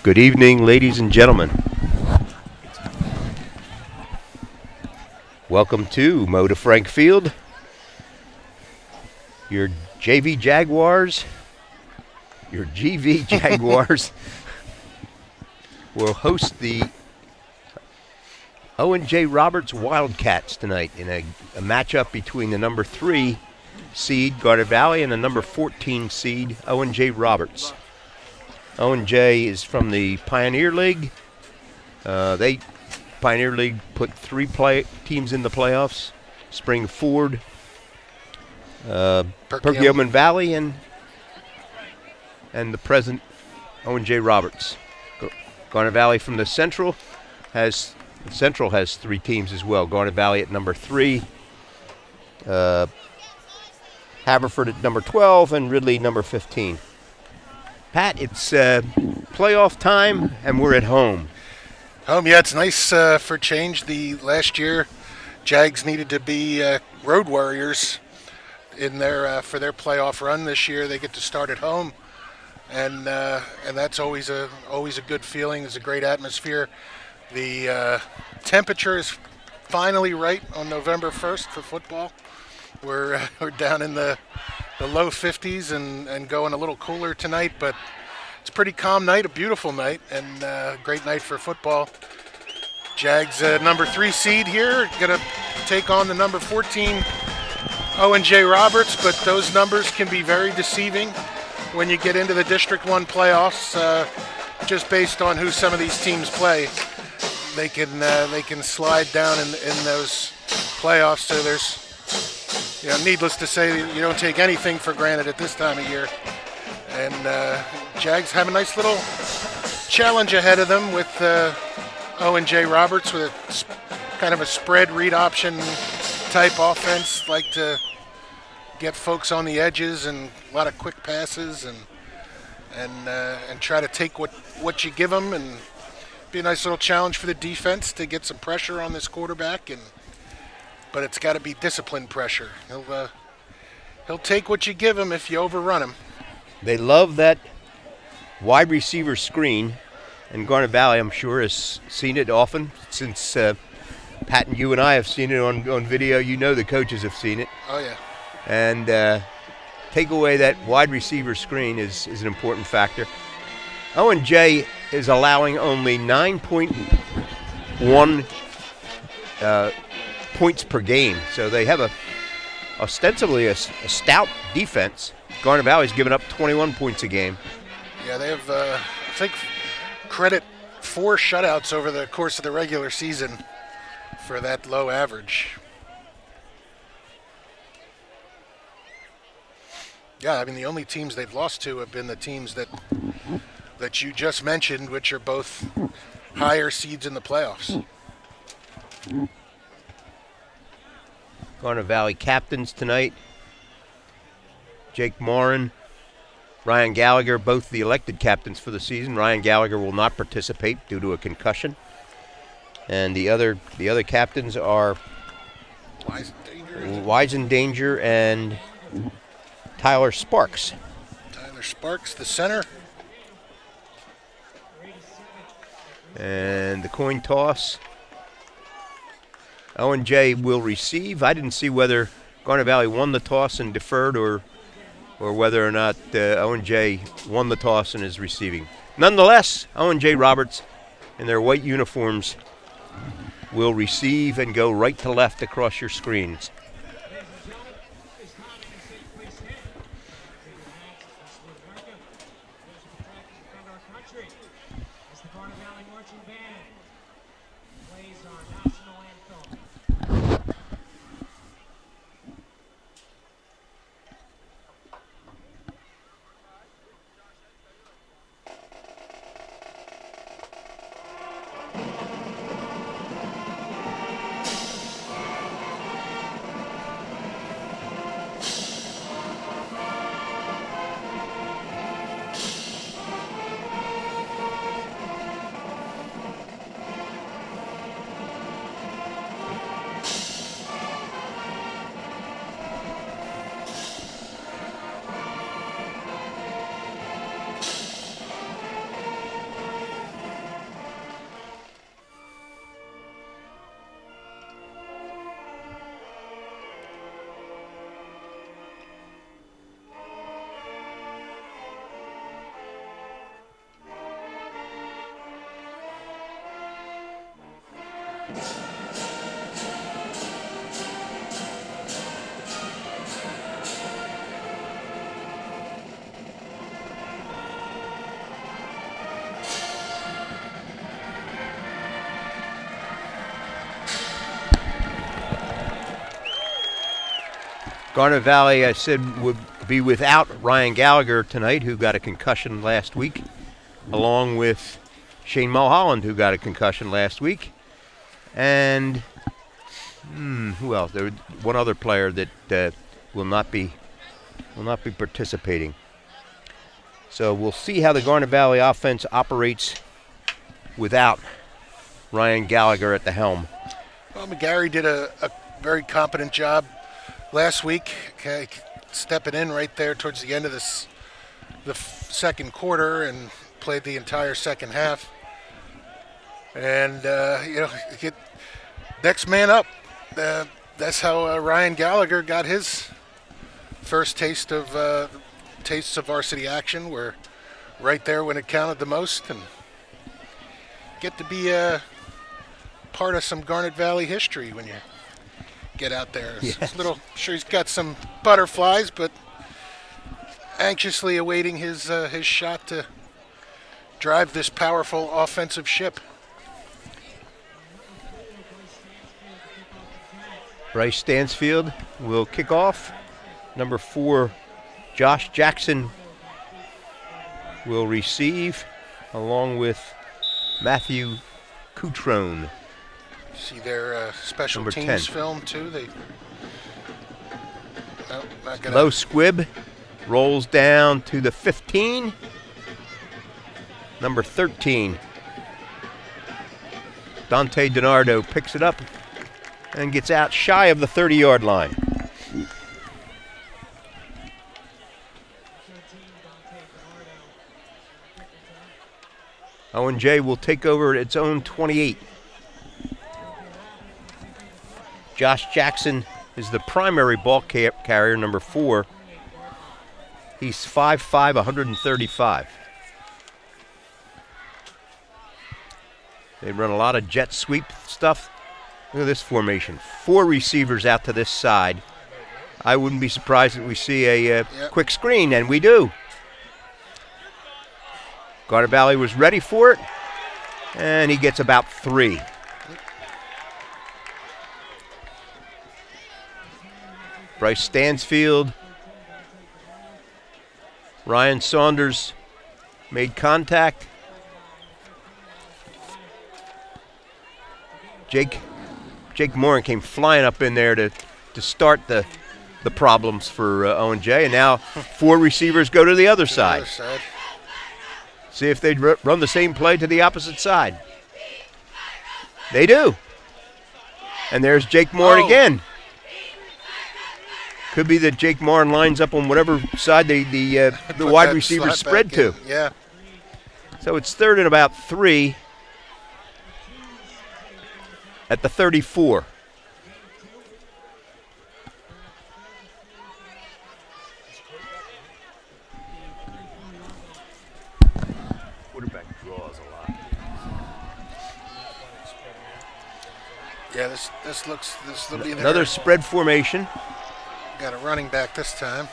Good evening, ladies and gentlemen. Welcome to Mo to Frank Field. Your JV Jaguars, your GV Jaguars will host the Owen J Roberts Wildcats tonight in a matchup between the number 3 seed, Garnet Valley, and the number 14 seed, Owen J Roberts. Owen J is from the Pioneer League. Pioneer League put 3 teams in the playoffs: Springford, Perkiomen Valley, and the present Owen J Roberts. Garnet Valley from the Central has 3 teams as well. Garnet Valley at number 3, Haverford at number 12, and Ridley number 15. Pat, it's playoff time, and we're at home. Yeah, it's nice for change. The last year, Jags needed to be road warriors in their for their playoff run. This year, they get to start at home, and that's always a good feeling. It's a great atmosphere. The temperature is finally right on November 1st for football. We're down in the low 50s and going a little cooler tonight, but it's a pretty calm night, a beautiful night, and a great night for football. Jags, number 3 seed here, going to take on the number 14, Owen J Roberts, but those numbers can be very deceiving when you get into the District 1 playoffs, just based on who some of these teams play. They can slide down in those playoffs, so there's, needless to say, you don't take anything for granted at this time of year. And Jags have a nice little challenge ahead of them with Owen J Roberts with a kind of a spread read option type offense. Like to get folks on the edges and a lot of quick passes and try to take what you give them, and be a nice little challenge for the defense to get some pressure on this quarterback. But it's got to be disciplined pressure. He'll take what you give him if you overrun him. They love that wide receiver screen, and Garnet Valley, I'm sure, has seen it often since Pat and you and I have seen it on video. You know the coaches have seen it. Oh, yeah. And take away that wide receiver screen is an important factor. Owen J is allowing only 9.1 points per game, so they have ostensibly a stout defense. Garnet Valley's given up 21 points a game. Yeah, they have, I think, credit 4 shutouts over the course of the regular season for that low average. Yeah, I mean, the only teams they've lost to have been the teams that you just mentioned, which are both higher seeds in the playoffs. Garnet Valley captains tonight: Jake Morin, Ryan Gallagher, both the elected captains for the season. Ryan Gallagher will not participate due to a concussion. And the other captains are Weisendanger and Tyler Sparks. Tyler Sparks, the center. And the coin toss, Owen J will receive. I didn't see whether Garnet Valley won the toss and deferred, or whether or not Owen J won the toss and is receiving. Nonetheless, Owen J Roberts in their white uniforms will receive and go right to left across your screens. Garnet Valley, I said, would be without Ryan Gallagher tonight, who got a concussion last week, along with Shane Mulholland, who got a concussion last week, and who else? There was one other player that will not be participating. So we'll see how the Garnet Valley offense operates without Ryan Gallagher at the helm. Well, McGarry did a very competent job last week, stepping in right there towards the end of the second quarter and played the entire second half. And, get next man up. That's how Ryan Gallagher got his first tastes of varsity action. We're right there when it counted the most and get to be a part of some Garnet Valley history when you get out there. Yes. It's a little, sure he's got some butterflies, but anxiously awaiting his shot to drive this powerful offensive ship. Bryce Stansfield will kick off. Number 4, Josh Jackson will receive, along with Matthew Coutrone. See their special Number teams 10. film too. Not gonna. Low squib rolls down to the 15. Number 13, Dante DiNardo picks it up and gets out shy of the 30-yard line. Owen J will take over at its own 28. Josh Jackson is the primary ball carrier, number 4. He's 5'5", 135. They run a lot of jet sweep stuff. Look at this formation. 4 receivers out to this side. I wouldn't be surprised if we see a quick screen, and we do. Garnet Valley was ready for it, and he gets about 3. Bryce Stansfield, Ryan Saunders made contact. Jake Morin came flying up in there to start the problems for Owen J. And now 4 receivers go to the other side. See if they'd run the same play to the opposite side. They do. And there's Jake Morin again. Could be that Jake Morin lines up on whatever side the wide receivers spread to. Yeah. So it's 3rd and about 3 at the 34. Quarterback draws a lot. Yeah, this will be Another spread formation. Got a running back this time.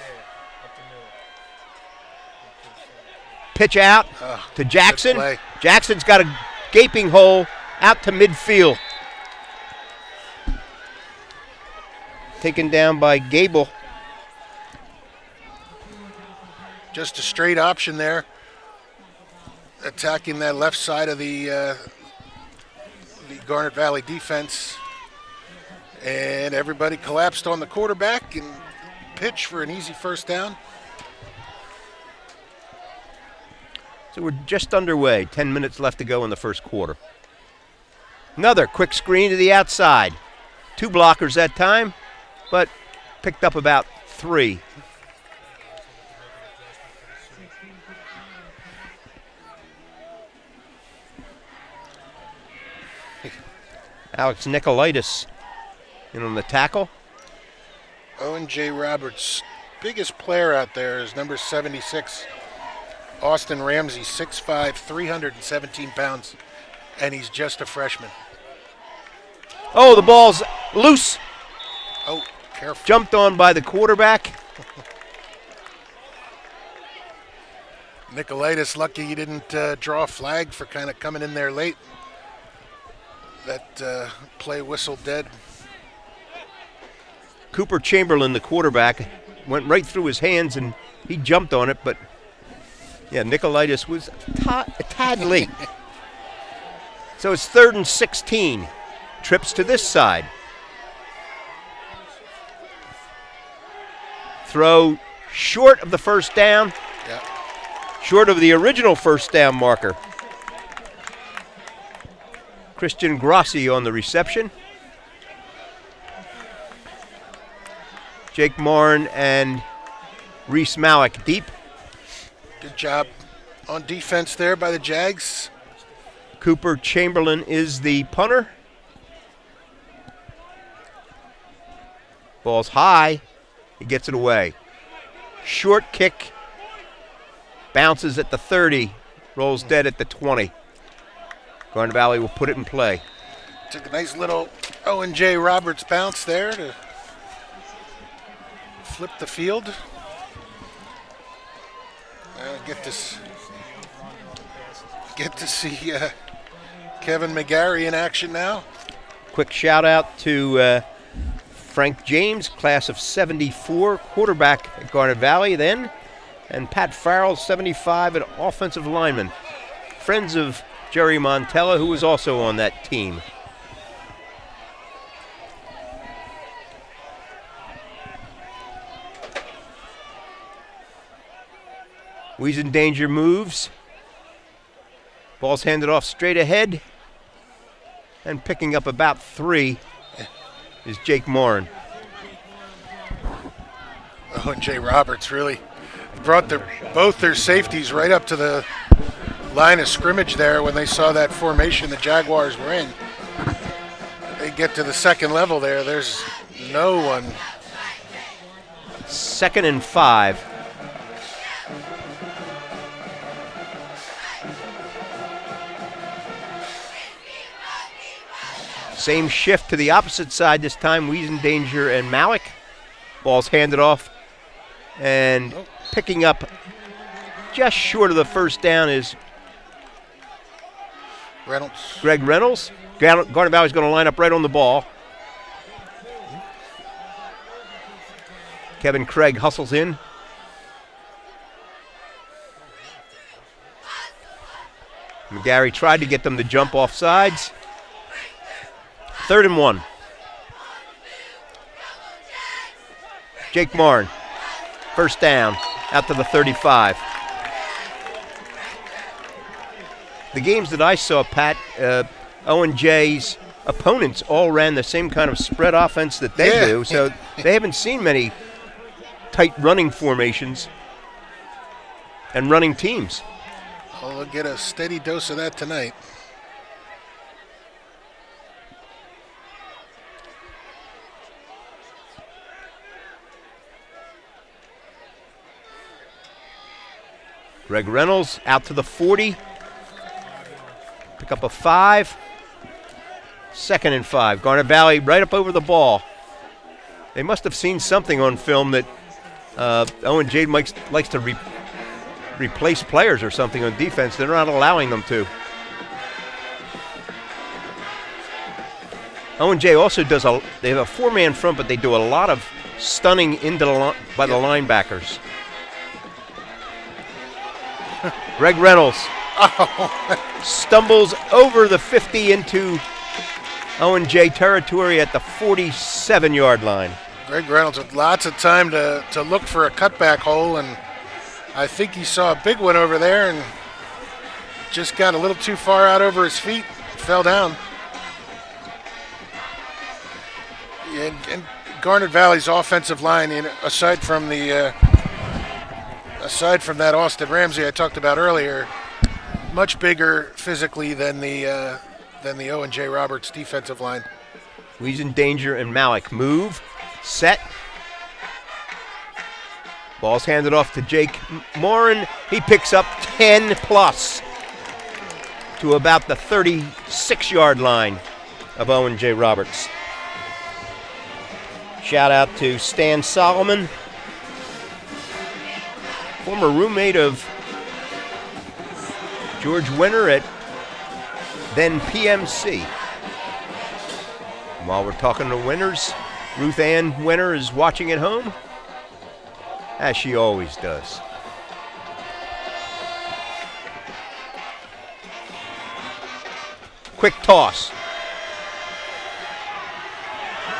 Pitch out to Jackson. Jackson's got a gaping hole out to midfield. Taken down by Gable. Just a straight option there. Attacking that left side of the Garnet Valley defense. And everybody collapsed on the quarterback and pitched for an easy first down. So we're just underway. 10 minutes left to go in the first quarter. Another quick screen to the outside. 2 blockers that time, but picked up about 3. Alex Nicolaitis in on the tackle. Owen J Roberts, biggest player out there is number 76, Austin Ramsey, 6'5", 317 pounds, and he's just a freshman. Oh, the ball's loose. Oh, careful. Jumped on by the quarterback. Nicolaitis lucky he didn't draw a flag for kind of coming in there late. That play whistled dead. Cooper Chamberlain, the quarterback, went right through his hands and he jumped on it, but yeah, Nicolaitis was a tad late. So it's 3rd and 16. Trips to this side. Throw short of the first down. Yeah. Short of the original first down marker. Christian Grossi on the reception. Jake Morin and Reese Malik deep. Good job on defense there by the Jags. Cooper Chamberlain is the punter. Ball's high. He gets it away. Short kick. Bounces at the 30. Rolls dead at the 20. Garnet Valley will put it in play. Took a nice little Owen J Roberts bounce there to flip the field. Get to see Kevin McGarry in action now. Quick shout out to Frank James, class of 74, quarterback at Garnet Valley then, and Pat Farrell, 75, an offensive lineman. Friends of Jerry Montella, who was also on that team. Wiesendanger moves. Ball's handed off straight ahead. And picking up about 3 is Jake Morin. Owen J Roberts really brought both their safeties right up to the line of scrimmage there when they saw that formation the Jaguars were in. They get to the second level there. There's no one. 2nd and 5. Same shift to the opposite side this time. Wiesendanger and Malik. Ball's handed off. And picking up just short of the first down is Reynolds. Greg Reynolds. Garnet Valley's going to line up right on the ball. Kevin Craig hustles in. McGarry tried to get them to jump off sides. 3rd and 1. Jake Morin. First down. Out to the 35. The games that I saw, Pat, Owen J's opponents all ran the same kind of spread offense that they do, so they haven't seen many tight running formations and running teams. Oh, they'll get a steady dose of that tonight. Greg Reynolds out to the 40. Pick up a 5. 2nd and 5. Garnet Valley right up over the ball. They must have seen something on film that Owen J likes to replace players or something on defense. They're not allowing them to. Owen J also does they have a 4-man front, but they do a lot of stunning into by the linebackers. Greg Reynolds stumbles over the 50 into Owen J territory at the 47-yard line. Greg Reynolds with lots of time to look for a cutback hole, and I think he saw a big one over there and just got a little too far out over his feet, fell down. And Garnet Valley's offensive line, aside from that Austin Ramsey I talked about earlier, much bigger physically than the Owen J Roberts defensive line. Wiesendanger and Malik move, set. Ball's handed off to Jake Morin. He picks up 10 plus to about the 36-yard line. of Owen J Roberts. Shout out to Stan Solomon, former roommate of George Winter at then PMC. And while we're talking to winners, Ruth Ann Winter is watching at home, as she always does. Quick toss.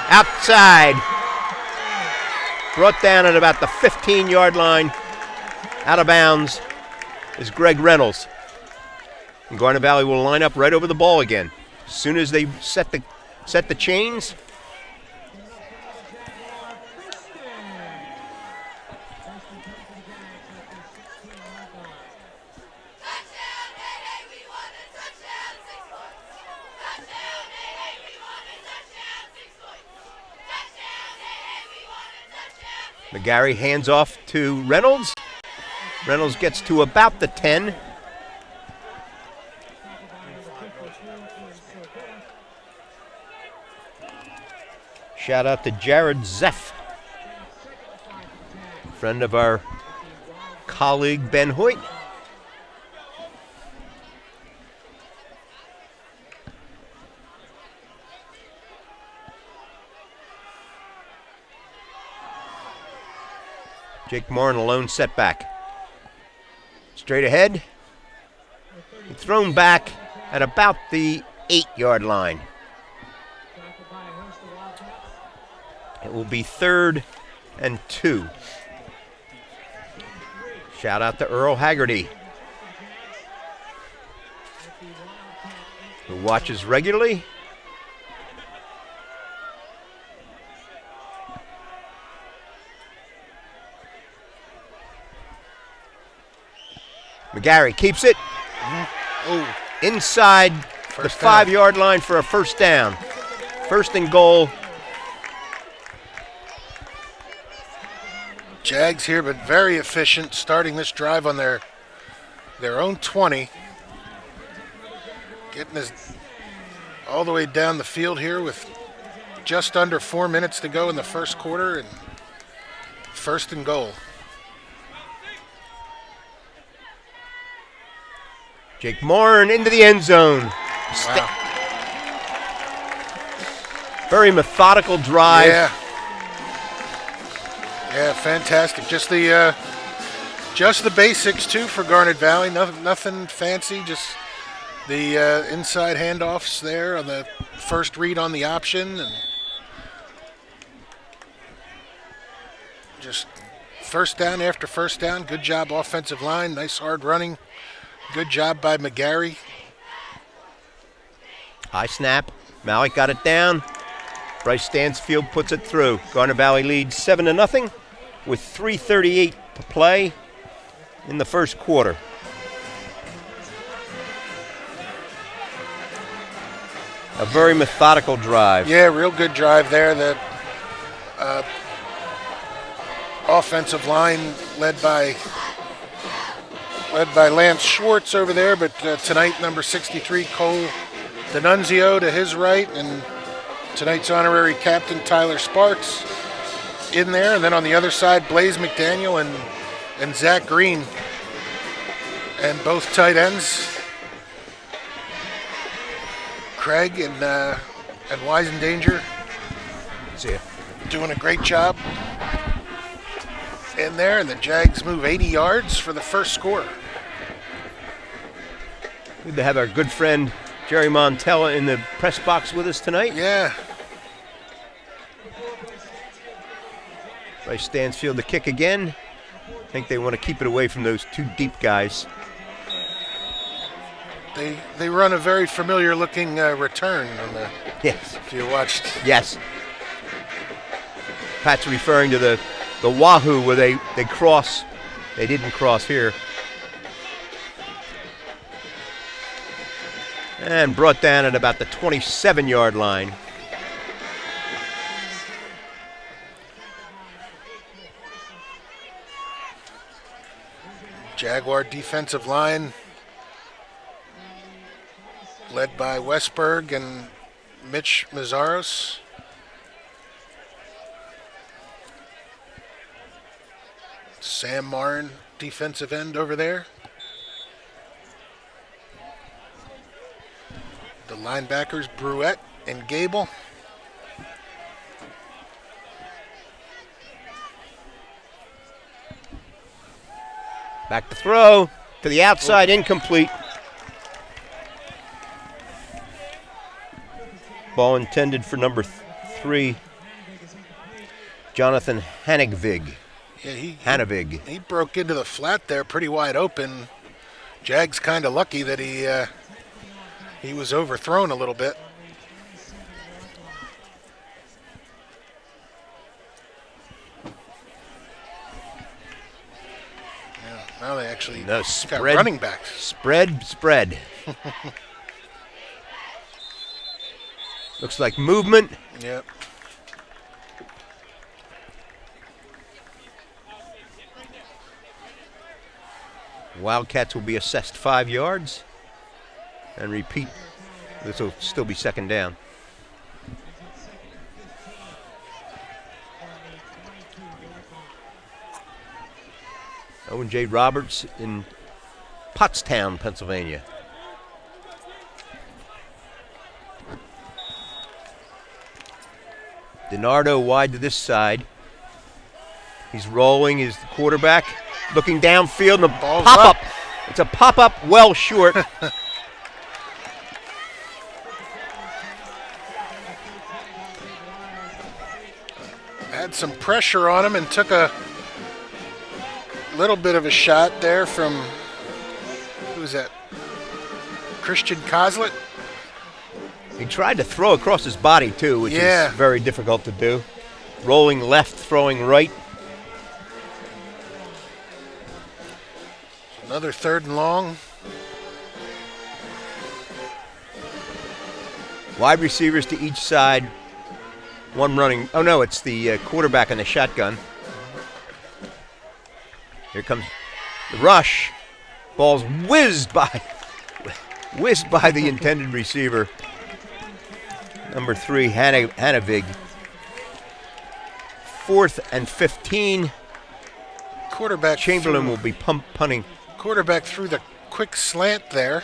Outside. Brought down at about the 15-yard line. Out of bounds is Greg Reynolds. And Garnet Valley will line up right over the ball again. As soon as they set the chains. McGarry hands off to Reynolds. Reynolds gets to about the 10. Shout out to Jared Zeff, friend of our colleague Ben Hoyt. Jake Moore in a lone setback. Straight ahead. Thrown back at about the 8-yard line. It will be 3rd and 2. Shout out to Earl Haggerty, who watches regularly. McGarry keeps it inside the 5-yard line for a first down. 1st and goal. Jags here, but very efficient, starting this drive on their own 20. Getting us all the way down the field here with just under 4 minutes to go in the first quarter, and 1st and goal. Jake Morin into the end zone. Wow. Very methodical drive. Yeah, fantastic. Just the basics too for Garnet Valley. Nothing fancy. Just the inside handoffs there on the first read on the option, and just first down after first down. Good job, offensive line. Nice hard running. Good job by McGarry. High snap. Malik got it down. Bryce Stansfield puts it through. Garnet Valley leads 7-0 with 3:38 to play in the first quarter. A very methodical drive. Yeah, real good drive there. The offensive line led by Lance Schwartz over there, but tonight number 63 Cole D'Annunzio to his right, and tonight's honorary captain Tyler Sparks in there, and then on the other side Blaze McDaniel and Zach Green, and both tight ends Craig and Weisendanger. See ya. Doing a great job in there, and the Jags move 80 yards for the first score. Good to have our good friend Jerry Montella in the press box with us tonight. Yeah. Bryce Stansfield to kick again. I think they want to keep it away from those two deep guys. They run a very familiar looking return on the. Yes. If you watched. Yes. Pat's referring to the Wahoo where they cross. They didn't cross here. And brought down at about the 27-yard line. Jaguar defensive line led by Westberg and Mitch Mazzaros. Sam Martin, defensive end over there. The linebackers, Bruette and Gable. Back to throw to the outside, incomplete. Ball intended for number 3, Jonathan Hanigvig. Yeah, he broke into the flat there pretty wide open. Jags kind of lucky that he was overthrown a little bit. Yeah, now they actually got running backs. Spread. Looks like movement. Yep. Wildcats will be assessed 5 yards. And repeat, this will still be second down. Owen J Roberts in Pottstown, Pennsylvania. DiNardo wide to this side. He's rolling, is the quarterback. Looking downfield, and a pop-up. It's a pop-up well short. Had some pressure on him and took a little bit of a shot there from, who was that? Christian Kozlet? He tried to throw across his body, too, which is very difficult to do. Rolling left, throwing right. Another 3rd and long. Wide receivers to each side. One running. Oh, no, it's the quarterback in the shotgun. Here comes the rush. Ball's whizzed by the intended receiver. Number 3, Hanavig. 4th and 15. Quarterback Chamberlain will be punting. Quarterback threw the quick slant there.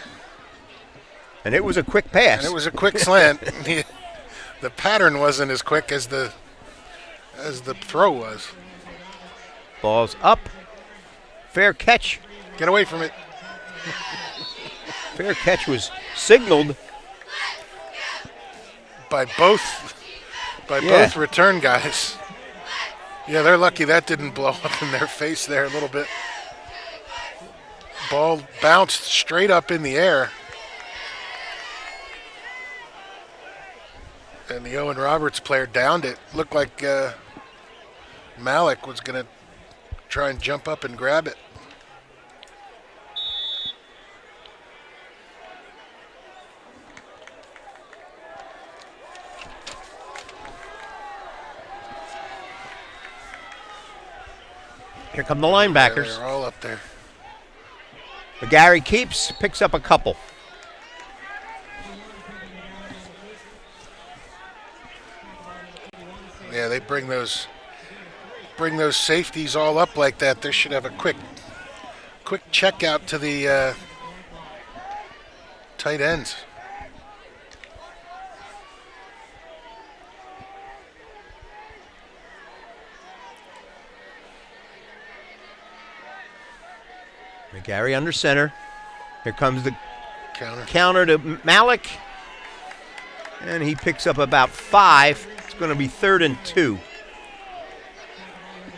And it was a quick pass. And it was a quick slant. The pattern wasn't as quick as the throw was. Ball's up. Fair catch. Get away from it. Fair catch was signaled by both return guys. Yeah, they're lucky that didn't blow up in their face there a little bit. Ball bounced straight up in the air. And the Owen Roberts player downed it. Looked like Malik was going to try and jump up and grab it. Here come the linebackers. Yeah, they're all up there. McGarry picks up a couple. Yeah, they bring those safeties all up like that. They should have a quick check out to the tight ends. McGarry under center. Here comes the counter to Malik. And he picks up about 5. It's going to be 3rd and 2.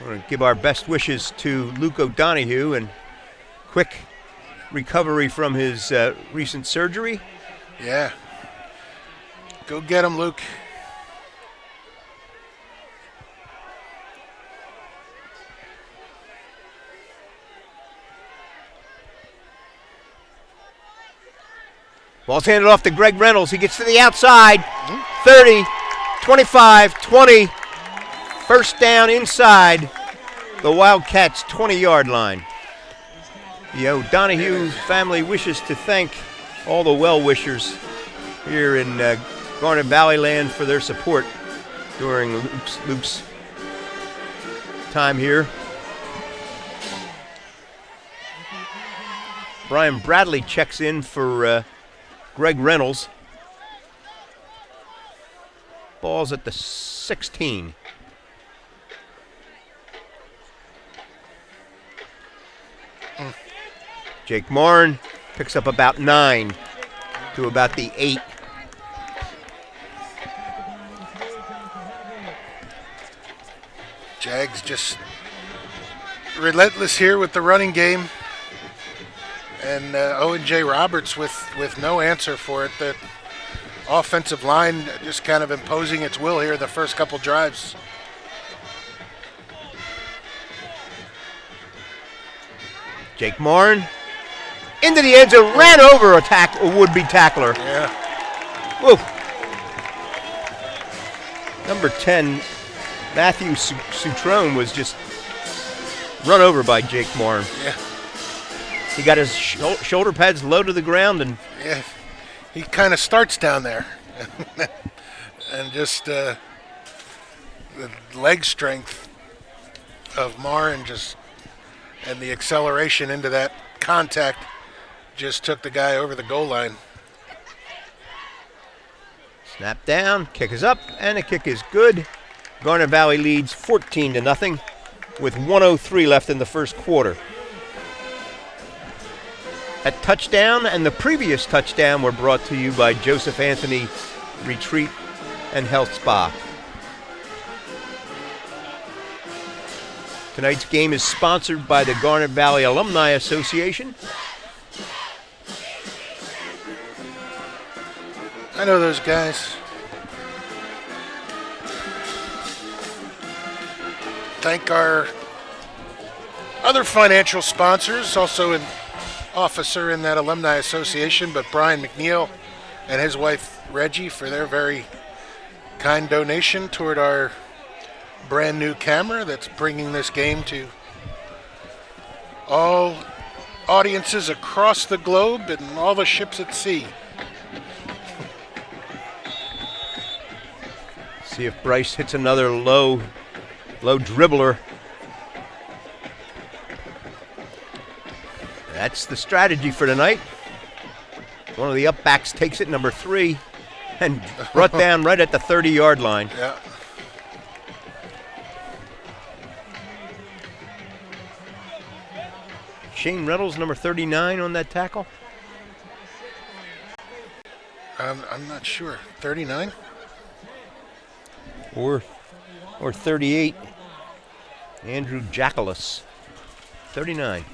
I want to give our best wishes to Luke O'Donohue and quick recovery from his recent surgery. Yeah. Go get him, Luke. Ball's handed off to Greg Reynolds. He gets to the outside. 30, 25, 20. First down inside the Wildcats' 20-yard line. The O'Donohue family wishes to thank all the well-wishers here in Garnet Valley land for their support during Luke's time here. Brian Bradley checks in for Greg Reynolds. Ball's at the 16. Jake Marn picks up about 9 to about the 8. Jags just relentless here with the running game. And Owen J Roberts with no answer for it. The offensive line just kind of imposing its will here the first couple drives. Jake Marn into the end zone, ran over a would-be tackler. Yeah. Woo. Number 10, Matthew Sutrone was just run over by Jake Marn. Yeah. He got his shoulder pads low to the ground, and yeah, he kind of starts down there, and just the leg strength of Marn and the acceleration into that contact just took the guy over the goal line. Snap down, kick is up, and the kick is good. Garnet Valley leads 14-0 with 1:03 left in the first quarter. That touchdown and the previous touchdown were brought to you by Joseph Anthony Retreat and Health Spa. Tonight's game is sponsored by the Garnet Valley Alumni Association. I know those guys. Thank our other financial sponsors, also an officer in that Alumni Association, but Brian McNeil and his wife Reggie for their very kind donation toward our brand new camera that's bringing this game to all audiences across the globe and all the ships at sea. See if Bryce hits another low dribbler. That's the strategy for tonight. One of the upbacks takes it, number 3, and brought down right at the 30-yard line. Yeah. Shane Reynolds, number 39 on that tackle. I'm not sure. 39? Or 38. Andrew Jackalis. 39.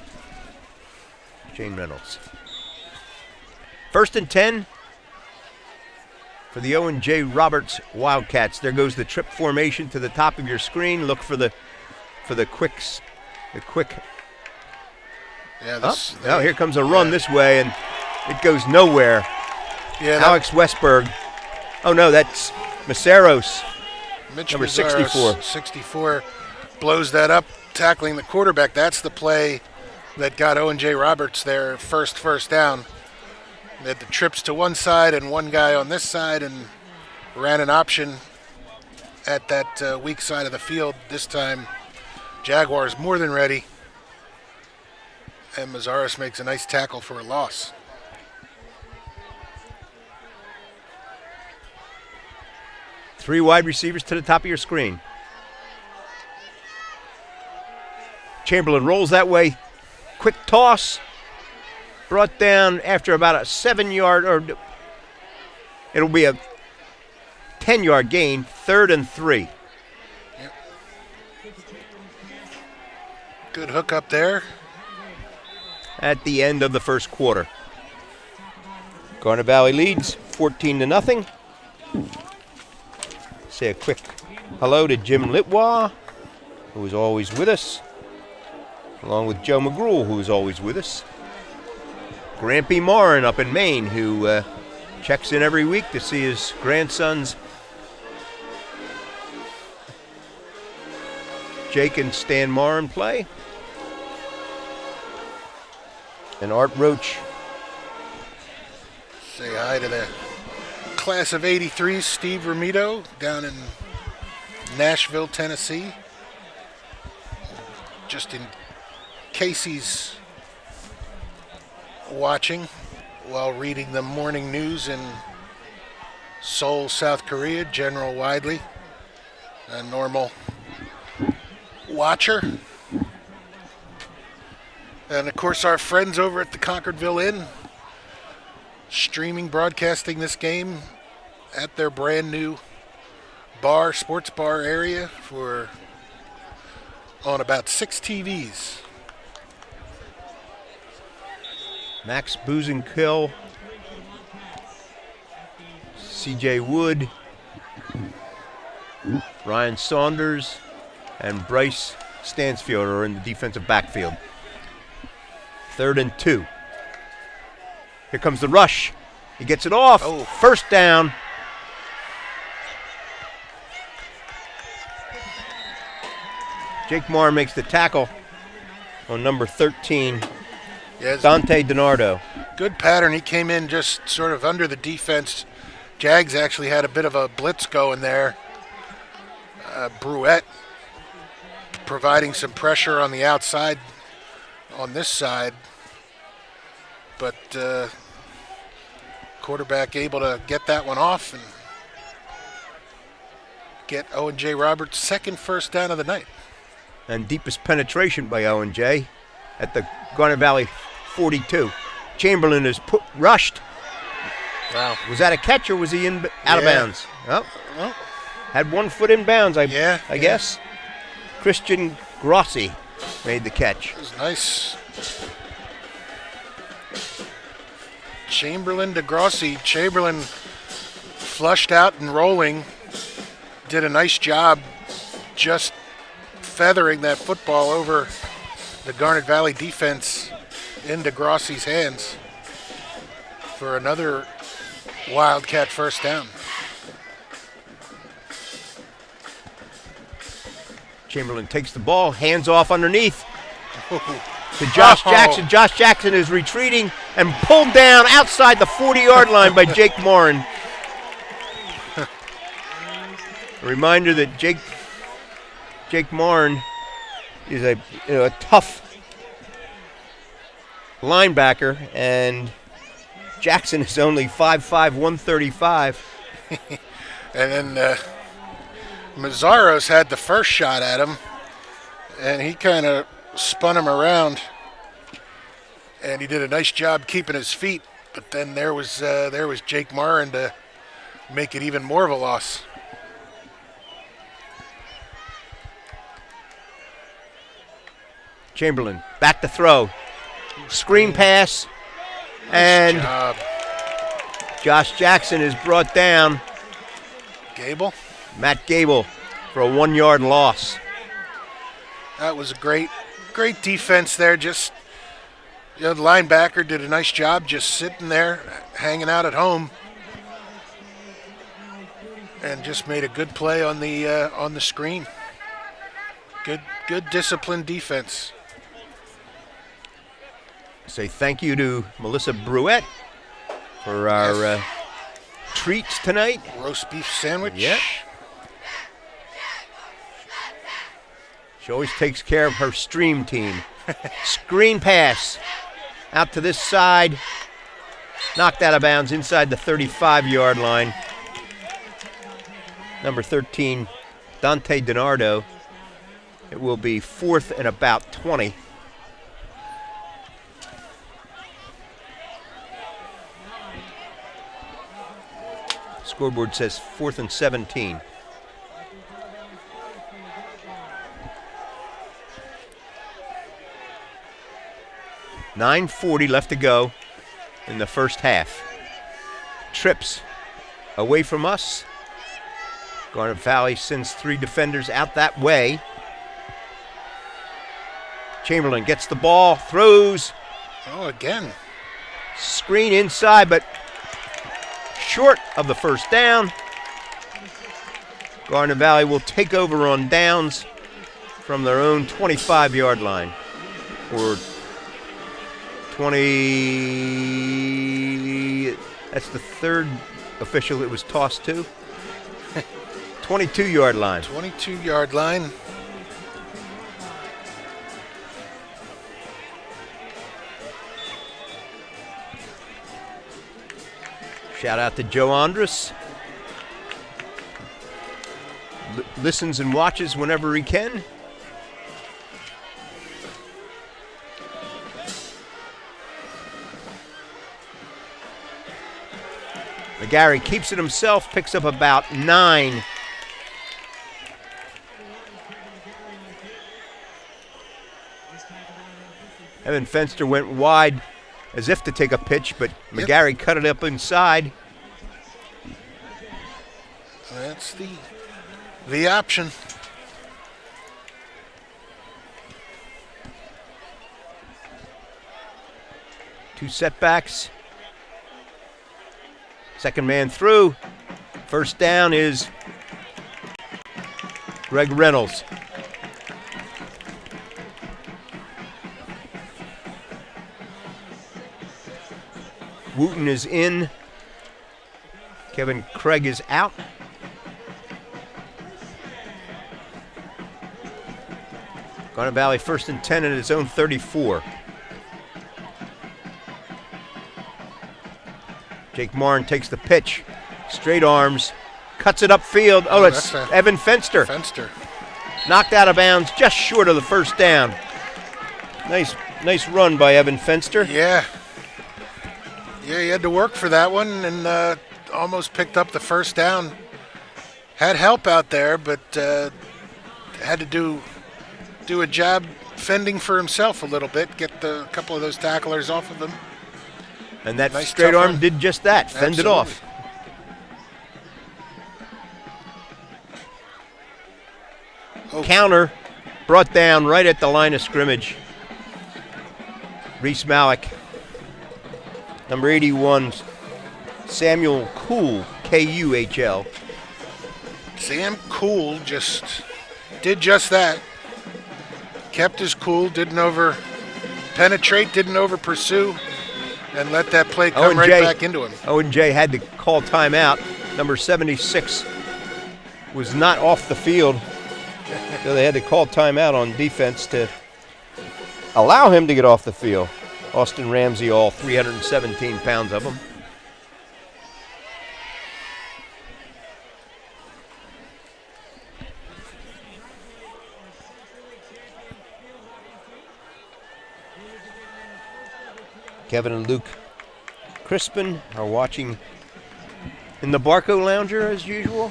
Shane Reynolds. 1st and 10 for the Owen J Roberts Wildcats. There goes the trip formation to the top of your screen. Look for the quick. Yeah. Now here comes a run this way, and it goes nowhere. Yeah. Alex Westberg. Oh no, that's Maceros. Mitch number Mazzaros, 64 blows that up, tackling the quarterback. That's the play that got Owen J Roberts their first down. They had the trips to one side and one guy on this side, and ran an option at that weak side of the field. This time, Jaguars more than ready, and Mazzaros makes a nice tackle for a loss. Three wide receivers to the top of your screen. Chamberlain rolls that way. Quick toss. Brought down after about a 7-yard, or it'll be a 10-yard gain, 3rd and 3. Yep. Good hook up there. At the end of the first quarter. Garnet Valley leads 14-0. Say a quick hello to Jim Litwa, who is always with us, along with Joe McGruel, who is always with us. Grampy Marn up in Maine, who checks in every week to see his grandsons Jake and Stan Marn play. And Art Roach. Say hi to the class of '83, Steve Ramito, down in Nashville, Tennessee. Just in case he's watching while reading the morning news in Seoul, South Korea, General Widely, a normal watcher. And of course our friends over at the Concordville Inn, streaming, broadcasting this game at their brand new bar, sports bar area on about 6 TVs. Max Buzenkill, CJ Wood, Ryan Saunders, and Bryce Stansfield are in the defensive backfield. 3rd and 2. Here comes the rush. He gets it off. Oh. First down. Jake Marr makes the tackle on number 13, Yes. Dante DiNardo. Good pattern. He came in just sort of under the defense. Jags actually had a bit of a blitz going there. Bruette providing some pressure on the outside on this side. But quarterback able to get that one off and get Owen J Roberts' second first down of the night. And deepest penetration by Owen J at the Garnet Valley 42. Chamberlain is rushed. Wow. Was that a catch or was he out of Yeah. bounds? Oh, Well, had 1 foot in bounds, I Yeah. guess. Christian Grossi made the catch. it was nice. Chamberlain to Grossi. Chamberlain flushed out and rolling. Did a nice job just feathering that football over the Garnet Valley defense into Grossi's hands for another Wildcat first down. Chamberlain takes the ball, hands off underneath to Josh Jackson. Josh Jackson is retreating and pulled down outside the 40-yard line by Jake Morin. A reminder that Jake Morin is a tough linebacker, and Jackson is only 5'5", 135. And then Mazzaros had the first shot at him, and he kind of spun him around, and he did a nice job keeping his feet. But then there was Jake Marin to make it even more of a loss. Chamberlain back to throw. Screen pass, and Nice job. Josh Jackson is brought down. Gable, Matt Gable for a 1-yard loss. that was a great defense there. Just the linebacker did a nice job just sitting there, hanging out at home, and just made a good play on the screen. Good disciplined defense. Say thank you to Melissa Bruette for our treats tonight. Roast beef sandwich. Yep. She always takes care of her stream team. Screen pass out to this side. Knocked out of bounds inside the 35-yard line. Number 13, Dante DiNardo. It will be 4th and about 20. Scoreboard says 4th and 17. $9:40 left to go in the first half. Trips away from us. Garnet Valley sends 3 defenders out that way. Chamberlain gets the ball, throws. Oh, again. Screen inside, but short of the first down. Garnet Valley will take over on downs from their own 25-yard line. Or 20, that's the third official it was tossed to. 22-yard line. 22-yard line. Shout out to Joe Andrus. Listens and watches whenever he can. McGarry keeps it himself, picks up about 9. Evan Fenster went wide as if to take a pitch, but McGarry cut it up inside. That's the option. Two setbacks. Second man through. First down is Greg Reynolds. Wooten is in. Kevin Craig is out. Garnet Valley 1st and 10 at its own 34. Jake Martin takes the pitch. Straight arms. Cuts it upfield. Oh, it's Evan Fenster. Fenster. Knocked out of bounds just short of the first down. Nice run by Evan Fenster. Yeah. Yeah, he had to work for that one and almost picked up the first down. Had help out there, but had to do a job fending for himself a little bit, get a couple of those tacklers off of him. And that nice straight arm did just that, fended off. Oh. Counter brought down right at the line of scrimmage. Reese Malik. Number 81, Samuel Kuhl, K-U-H-L. Sam Kuhl just did just that. Kept his cool, didn't over penetrate, didn't over pursue, and let that play come back into him. Owen J had to call timeout. Number 76 was not off the field, so they had to call timeout on defense to allow him to get off the field. Austin Ramsey, all 317 pounds of him. Kevin and Luke Crispin are watching in the Barco Lounger as usual.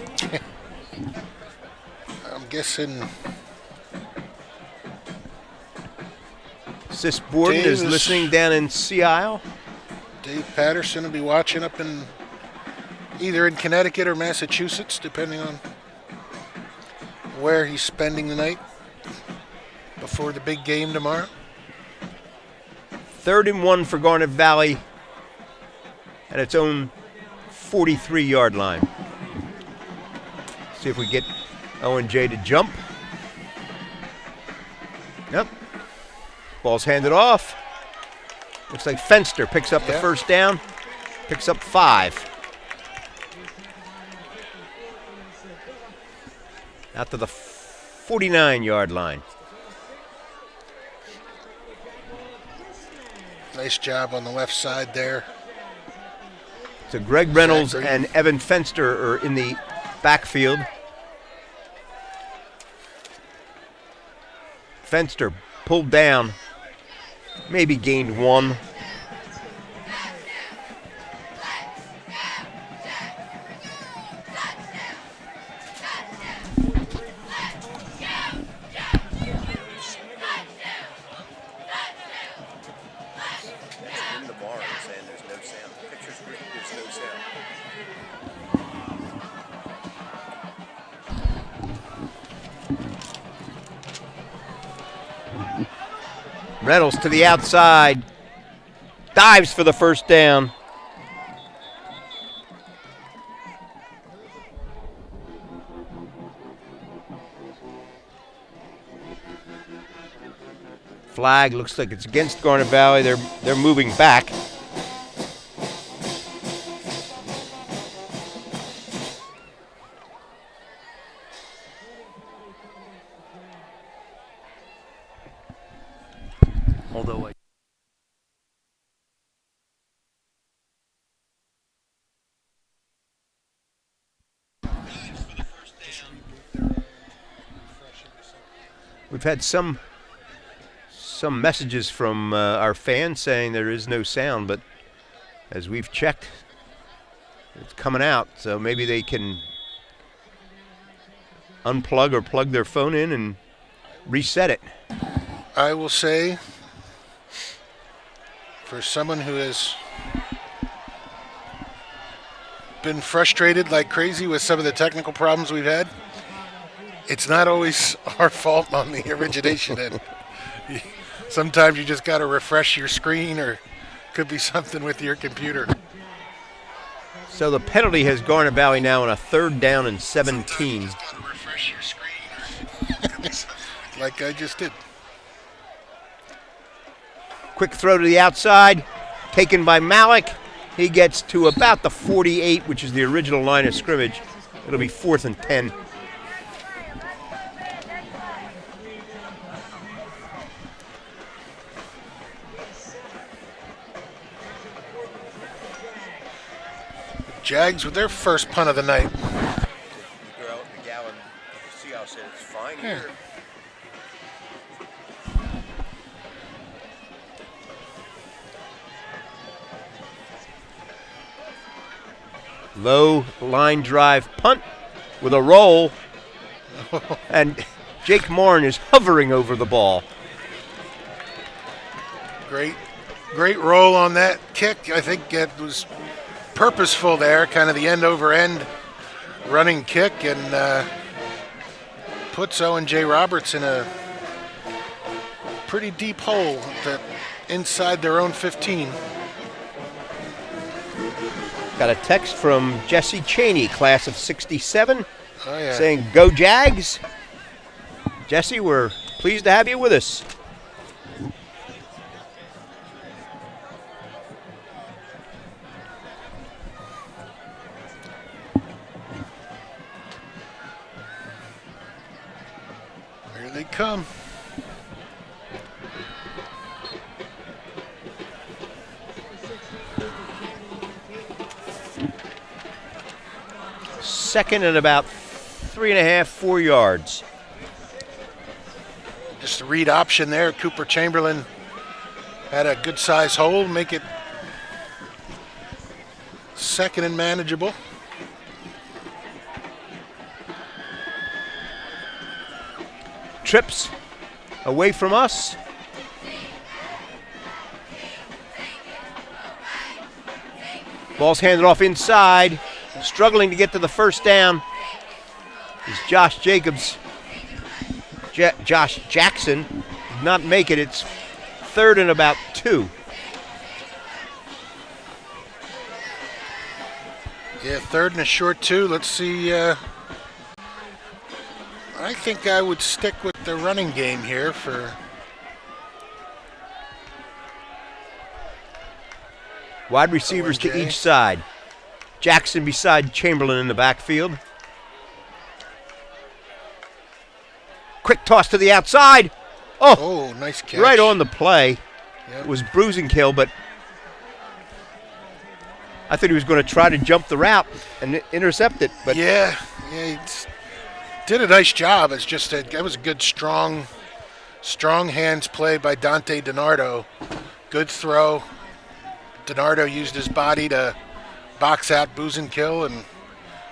I'm guessing Sis Borden is listening down in Sea Isle. Dave Patterson will be watching up in either in Connecticut or Massachusetts, depending on where he's spending the night before the big game tomorrow. 3rd and 1 for Garnet Valley at its own 43-yard line. See if we get Owen J to jump. Yep. Ball's handed off. Looks like Fenster picks up the first down. Picks up 5. Out to the 49-yard line. Nice job on the left side there. So Greg Reynolds and Evan Fenster are in the backfield. Fenster pulled down, maybe gained 1. Reynolds to the outside, dives for the first down. Flag looks like it's against Garnet Valley. They're moving back. although I We've had some messages from our fans saying there is no sound, but as we've checked, it's coming out. So maybe they can unplug or plug their phone in and reset it. I will say, for someone who has been frustrated like crazy with some of the technical problems we've had, it's not always our fault on the origination end. Sometimes you just got to refresh your screen, or could be something with your computer. So the penalty has Garnet Valley now on a 3rd down and 17. Refresh your screen. Like I just did. Quick throw to the outside, taken by Malik. He gets to about the 48, which is the original line of scrimmage. It'll be 4th and 10. Jags with their first punt of the night. The girl, the gal in the Seahawks said it's fine here. Low line drive punt with a roll. And Jake Morin is hovering over the ball. Great roll on that kick. I think it was purposeful there, kind of the end over end running kick, and puts Owen J Roberts in a pretty deep hole inside their own 15. Got a text from Jesse Cheney, class of 67, yeah. saying, "Go Jags." Jesse, we're pleased to have you with us. Here they come. Second and about 3.5, 4 yards. Just a read option there. Cooper Chamberlain had a good size hole, make it second and manageable. Trips away from us. Ball's handed off inside. Struggling to get to the first down is Josh Jacobs. Josh Jackson did not make it. It's 3rd and about 2. Yeah, 3rd and a short 2. Let's see. I think I would stick with the running game here for wide receivers to each side. Jackson beside Chamberlain in the backfield. Quick toss to the outside. Oh, nice catch. Right on the play. Yep. It was bruising kill, but I thought he was going to try to jump the route and intercept it. But yeah, he did a nice job. It's just that was a good, strong hands play by Dante DiNardo. Good throw. DiNardo used his body to box out Buzenkill and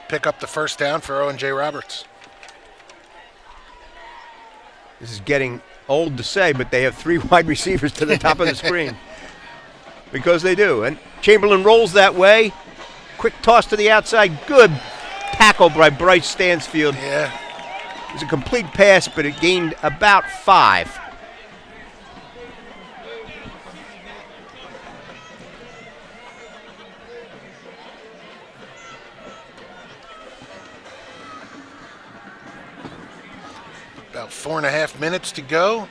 pick up the first down for Owen J Roberts. This is getting old to say, but they have 3 wide receivers to the top of the screen. Because they do. And Chamberlain rolls that way. Quick toss to the outside. Good tackle by Bryce Stansfield. Yeah. It was a complete pass, but it gained about 5. About 4.5 minutes to go.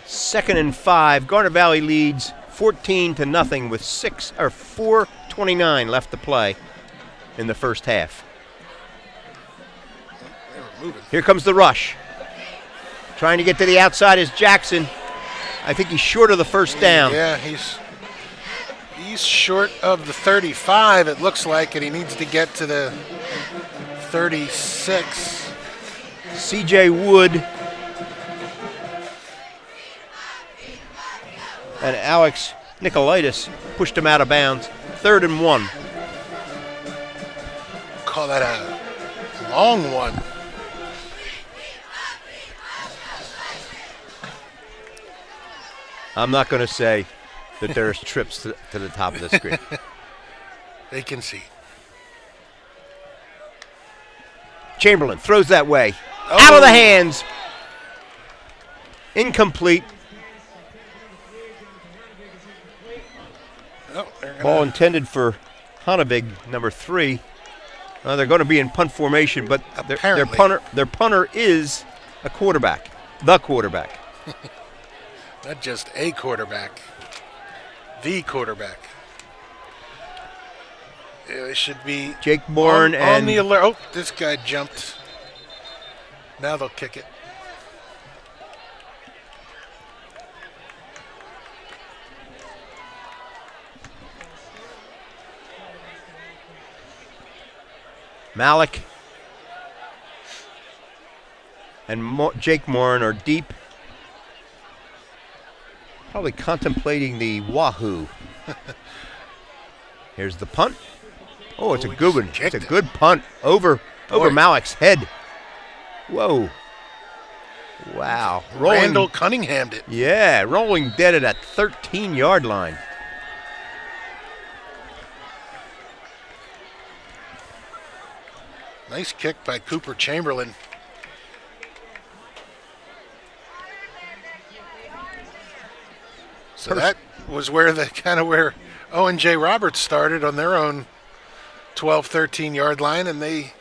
2nd and 5. Garnet Valley leads 14-0 with 4:29 left to play in the first half. They were moving. Here comes the rush. Trying to get to the outside is Jackson. I think he's short of the first down. Yeah, he's short of the 35, it looks like, and he needs to get to the 36. C.J. Wood and Alex Nicolaitis pushed him out of bounds. 3rd and 1. Call that a long one. I'm not going to say that there's trips to the top of the screen. They can see. Chamberlain throws that way. Out of the hands. Incomplete. Ball intended for Hanavig, number 3. They're going to be in punt formation, but their punter is a quarterback, the quarterback. Not just a quarterback, the quarterback. It should be Jake Bourne on the alert. Oh, this guy jumped. Now they'll kick it. Malik and Jake Morin are deep. Probably contemplating the wahoo. Here's the punt. Oh, it's a good one. It's a good punt over Malik's head. Whoa. Wow. Randall Cunningham'd it. Yeah, rolling dead at that 13-yard line. Nice kick by Cooper Chamberlain. So that was where where Owen J Roberts started on their own 12, 13-yard line, and they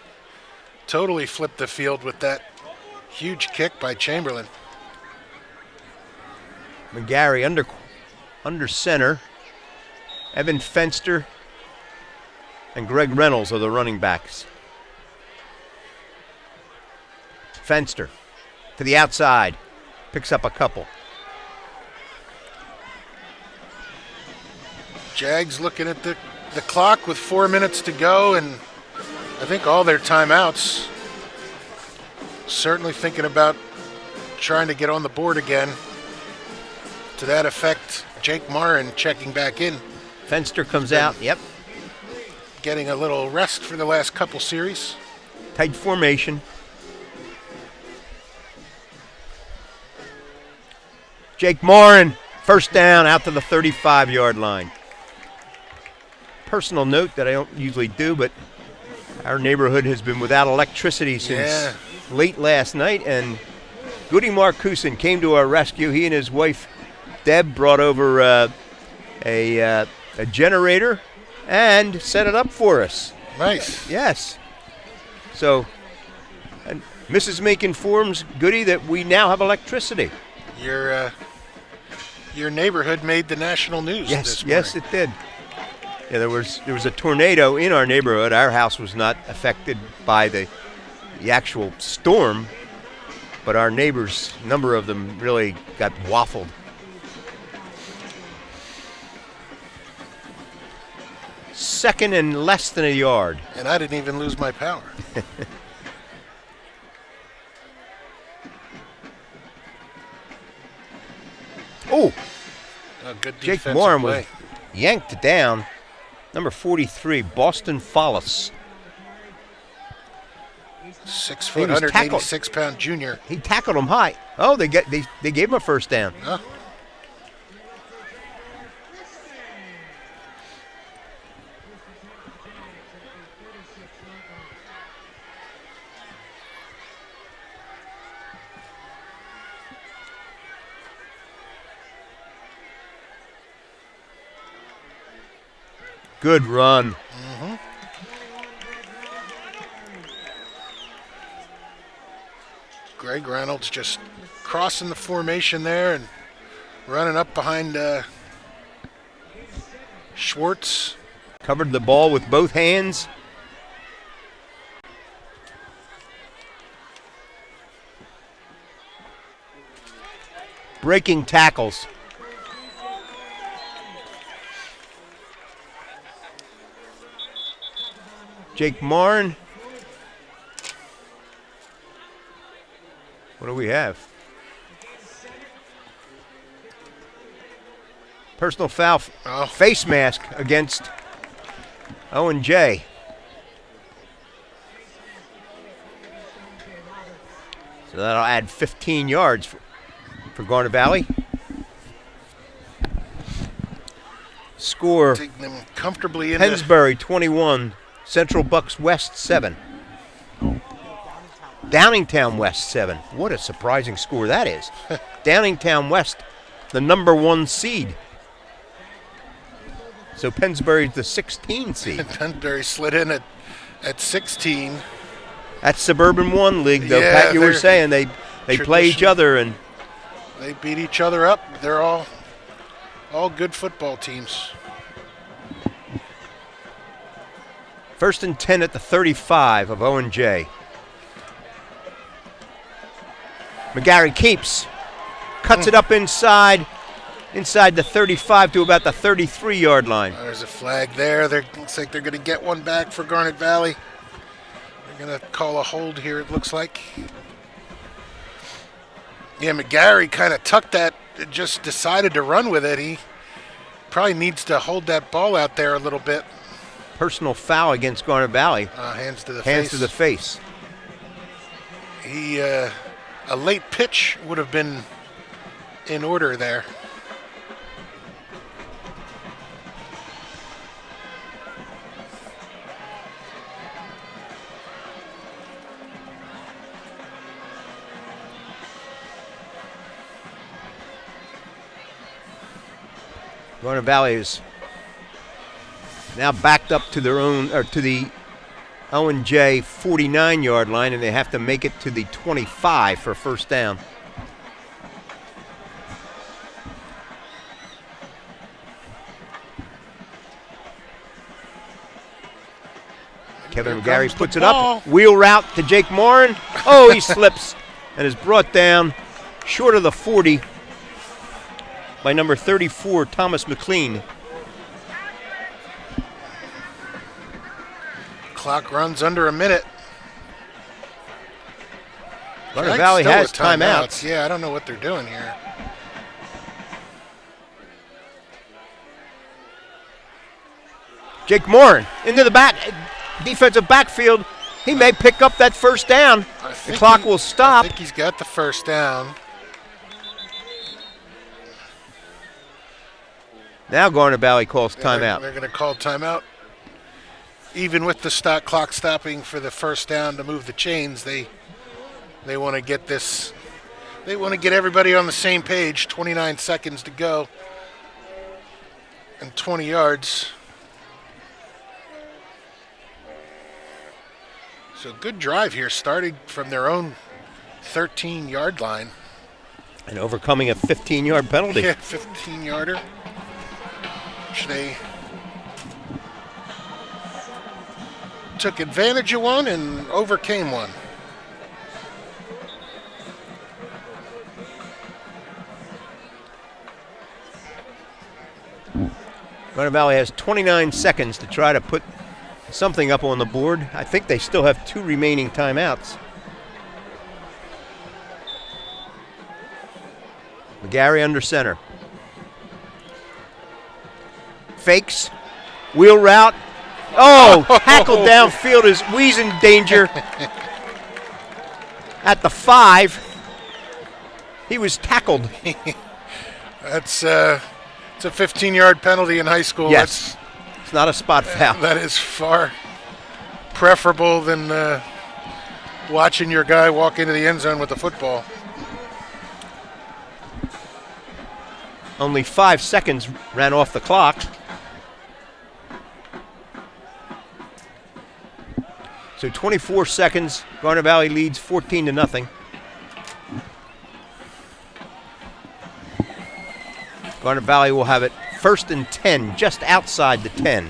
totally flipped the field with that huge kick by Chamberlain. McGarry under center. Evan Fenster and Greg Reynolds are the running backs. Fenster to the outside. Picks up a couple. Jags looking at the clock with 4 minutes to go, and I think all their timeouts. Certainly thinking about trying to get on the board again. To that effect, Jake Morin checking back in. Fenster comes out, yep. Getting a little rest for the last couple series. Tight formation. Jake Morin, first down out to the 35-yard line. Personal note that I don't usually do, but our neighborhood has been without electricity since late last night, and Goody Marcuson came to our rescue. He and his wife, Deb, brought over a generator and set it up for us. Nice. Yes. So, and Mrs. Mink informs Goody that we now have electricity. Your neighborhood made the national news this morning. Yes, it did. Yeah, there was a tornado in our neighborhood. Our house was not affected by the actual storm, but our neighbors, a number of them, really got waffled. Second and less than a yard. And I didn't even lose my power. Oh, good Jake defensive Morin play. was yanked down. Number 43, Boston Follis. 6 foot, 186-pound junior. He tackled him high. Oh, they gave him a first down. Huh? Good run. Mm-hmm. Greg Reynolds just crossing the formation there and running up behind Schwartz. Covered the ball with both hands. breaking tackles. Jake Marn. What do we have? Personal foul, face mask against Owen J. So that'll add 15 yards for Garnet Valley. Score, Taking them comfortably in Pennsbury 21, Central Bucks West 7. Downingtown West 7. What a surprising score that is. Downingtown West, the number 1 seed. So Pennsbury's the 16 seed. Pennsbury slid in at 16. That's Suburban 1 League, though. Yeah, Pat, you were saying they play each other and they beat each other up. They're all good football teams. 1st and 10 at the 35 of Owen J. McGarry keeps, cuts it up inside the 35 to about the 33-yard line. There's a flag there. Looks like they're going to get one back for Garnet Valley. They're going to call a hold here, it looks like. Yeah, McGarry kind of tucked that, just decided to run with it. He probably needs to hold that ball out there a little bit. Personal foul against Garnet Valley. Hands to the face. Hands to the face. A late pitch would have been in order there. Garnet Valley is now backed up to their own, or to the Owen J 49-yard line, and they have to make it to the 25 for first down. Kevin McGarry puts it up. Wheel route to Jake Morin. Oh, he slips and is brought down short of the 40 by number 34, Thomas McLean. Clock runs under a minute. Garnet Valley has timeouts. Yeah, I don't know what they're doing here. Jake Morin into the back, defensive backfield. He may pick up that first down. The clock will stop. I think he's got the first down. Now Garnet Valley calls timeout. They're going to call timeout. Even with the clock stopping for the first down to move the chains, they want to get this. They want to get everybody on the same page. 29 seconds to go and 20 yards. So good drive here, starting from their own 13-yard line. And overcoming a 15-yard penalty. Yeah, 15-yarder. Which they took advantage of one and overcame one. Garnet Valley has 29 seconds to try to put something up on the board. I think they still have 2 remaining timeouts. McGarry under center. Fakes. Wheel route. Oh, tackled downfield is Wee's in danger. At the 5. He was tackled. It's a 15-yard penalty in high school. Yes. It's not a spot foul. That is far preferable than watching your guy walk into the end zone with the football. Only 5 seconds ran off the clock. So 24 seconds. Garnet Valley leads 14-0. Garnet Valley will have it 1st and 10, just outside the 10.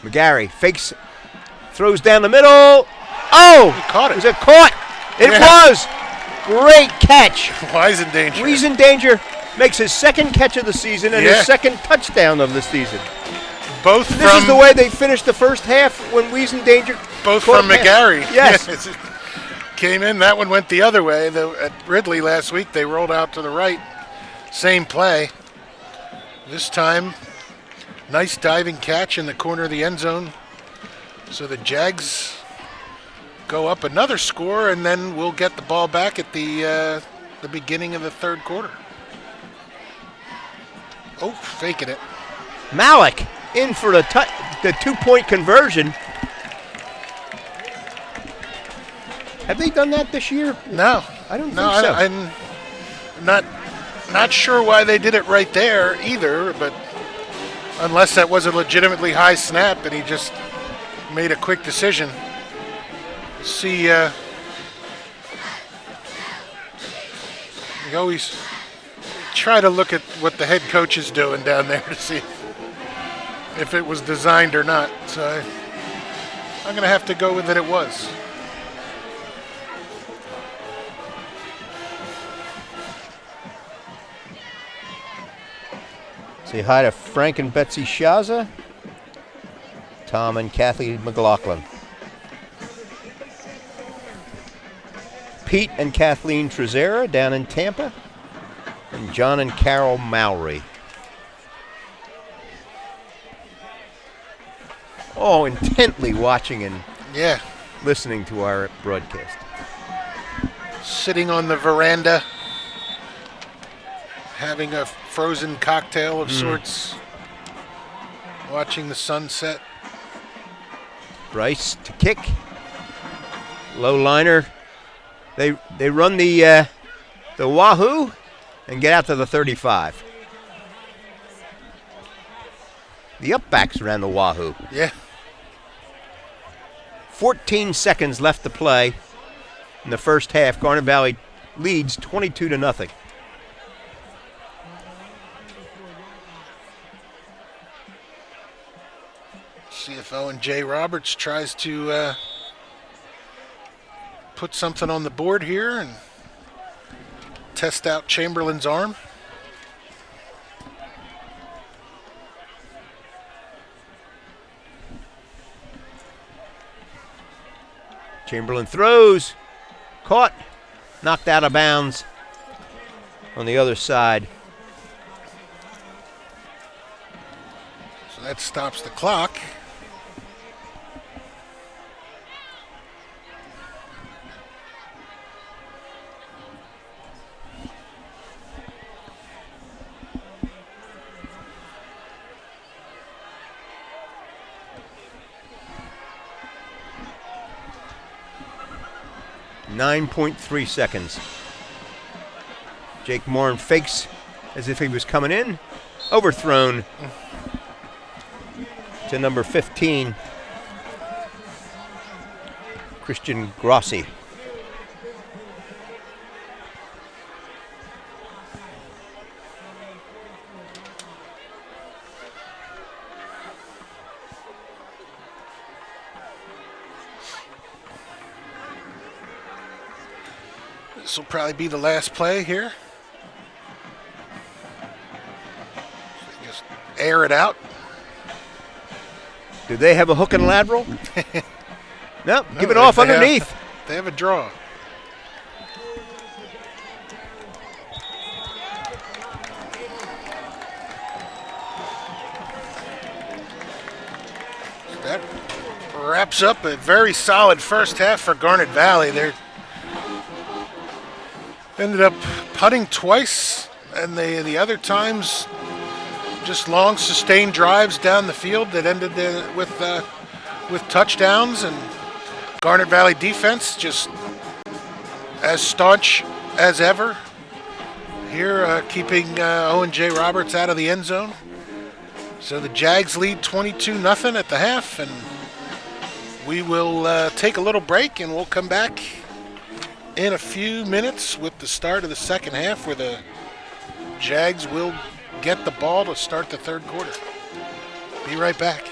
McGarry fakes, throws down the middle. Oh! He caught it. Was it caught? It was! Great catch. Wiesendanger makes his second catch of the season and his second touchdown of the season. This is the way they finished the first half when Wiesendanger. Both from McGarry. Yes. Came in. That one went the other way. At Ridley last week, they rolled out to the right. Same play. This time, nice diving catch in the corner of the end zone. So the Jags go up another score, and then we'll get the ball back at the beginning of the third quarter. Oh, faking it. Malik in for the 2-point conversion. Have they done that this year? No. I don't think so. I'm not sure why they did it right there either, but unless that was a legitimately high snap and he just made a quick decision. See, you always try to look at what the head coach is doing down there to see if it was designed or not. So I'm going to have to go with that it was. Say hi to Frank and Betsy Shaza, Tom and Kathy McLaughlin, Pete and Kathleen Trezera down in Tampa, and John and Carol Mowry. Oh, intently watching and listening to our broadcast. Sitting on the veranda, having a frozen cocktail of sorts, watching the sunset. Bryce to kick. Low liner. They run the wahoo and get out to the 35. The upbacks ran the wahoo. Yeah. 14 seconds left to play in the first half. Garnet Valley leads 22-0. See if Owen J Roberts tries to put something on the board here and test out Chamberlain's arm. Chamberlain throws, caught, knocked out of bounds on the other side. So that stops the clock. .3 seconds. Jake Morin fakes as if he was coming in. Overthrown to number 15, Christian Grossi. This will probably be the last play here. Just air it out. Do they have a hook and lateral? No, give it off underneath. They have a draw. That wraps up a very solid first half for Garnet Valley. They're ended up putting twice, and the other times just long sustained drives down the field that ended with touchdowns. And Garnet Valley defense just as staunch as ever here, keeping Owen J Roberts out of the end zone. So the Jags lead 22-0 at the half, and we will take a little break, and we'll come back in a few minutes with the start of the second half, where the Jags will get the ball to start the third quarter. Be right back.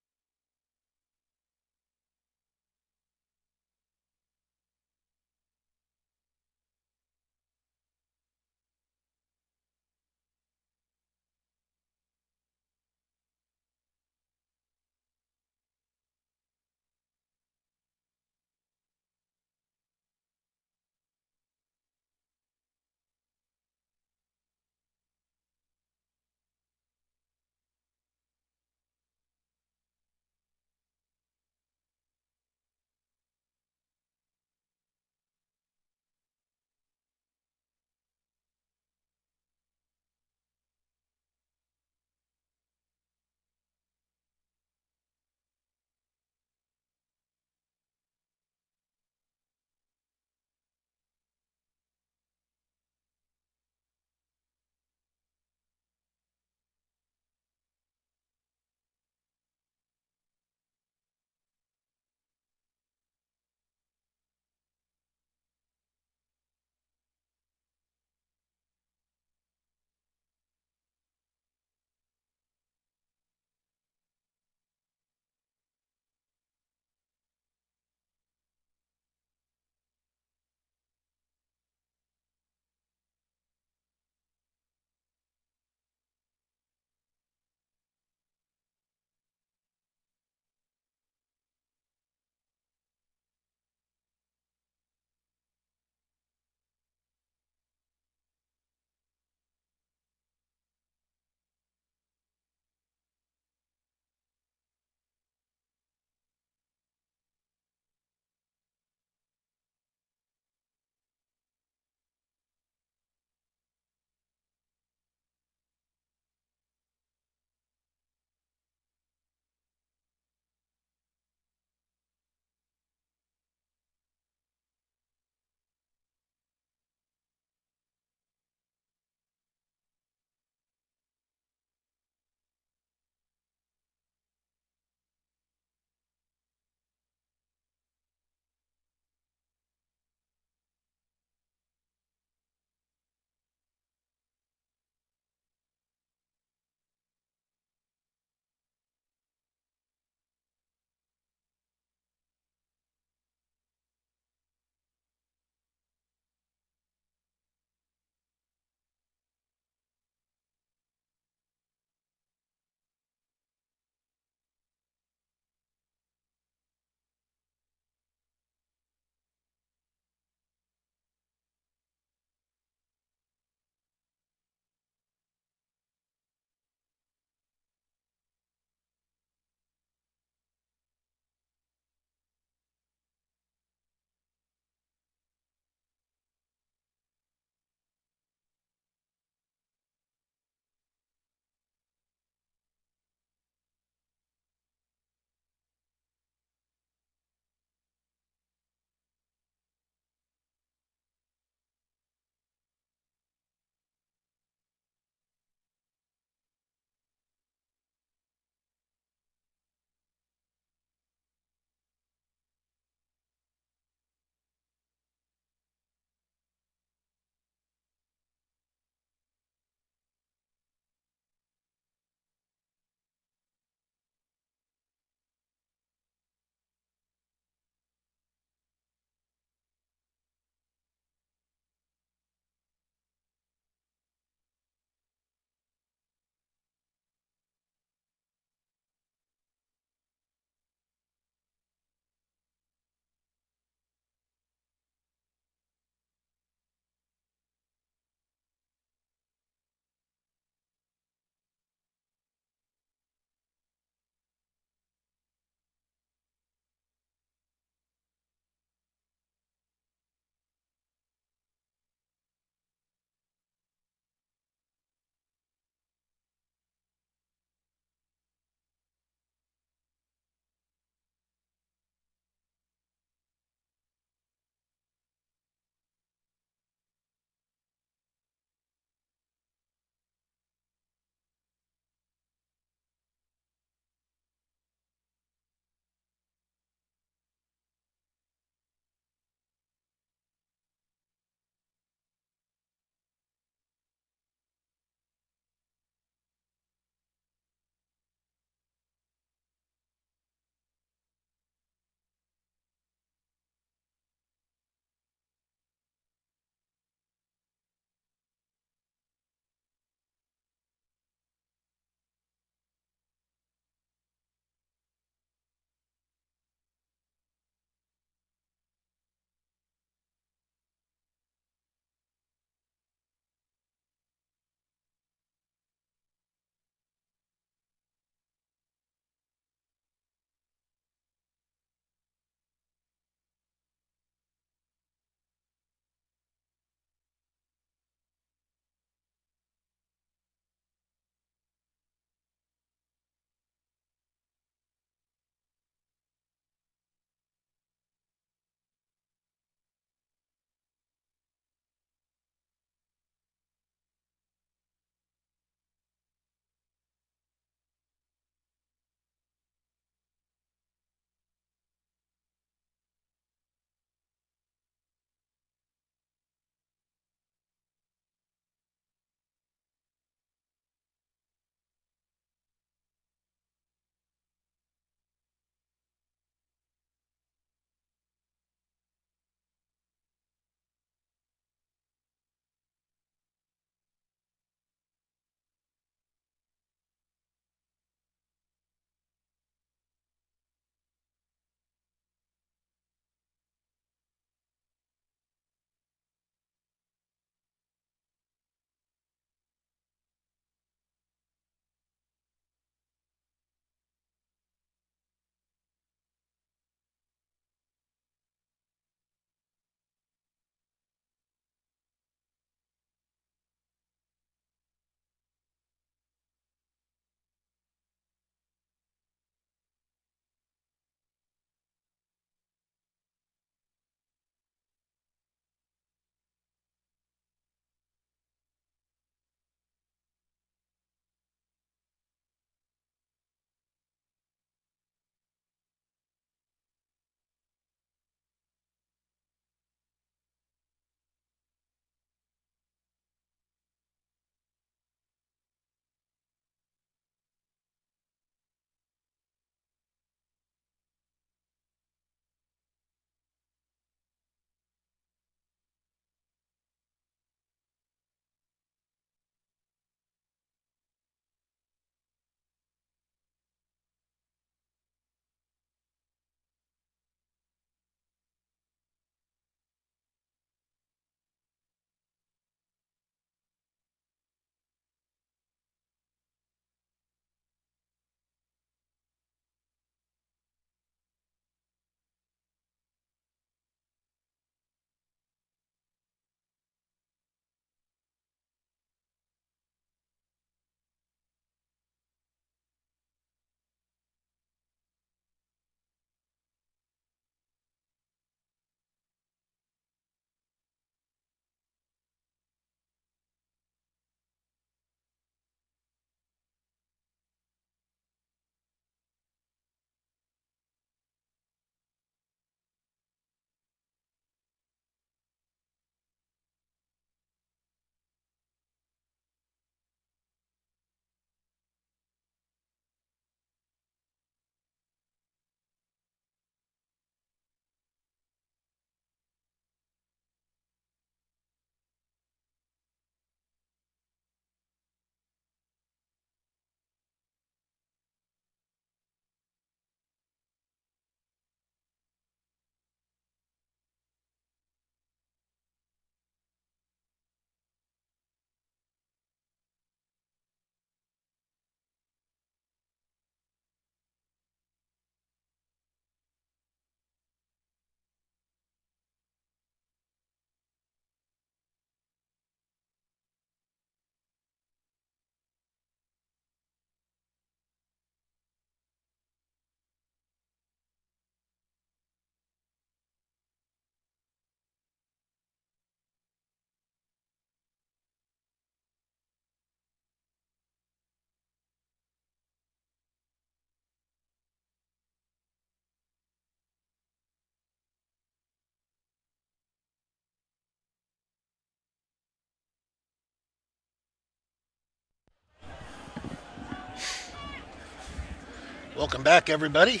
Welcome back, everybody.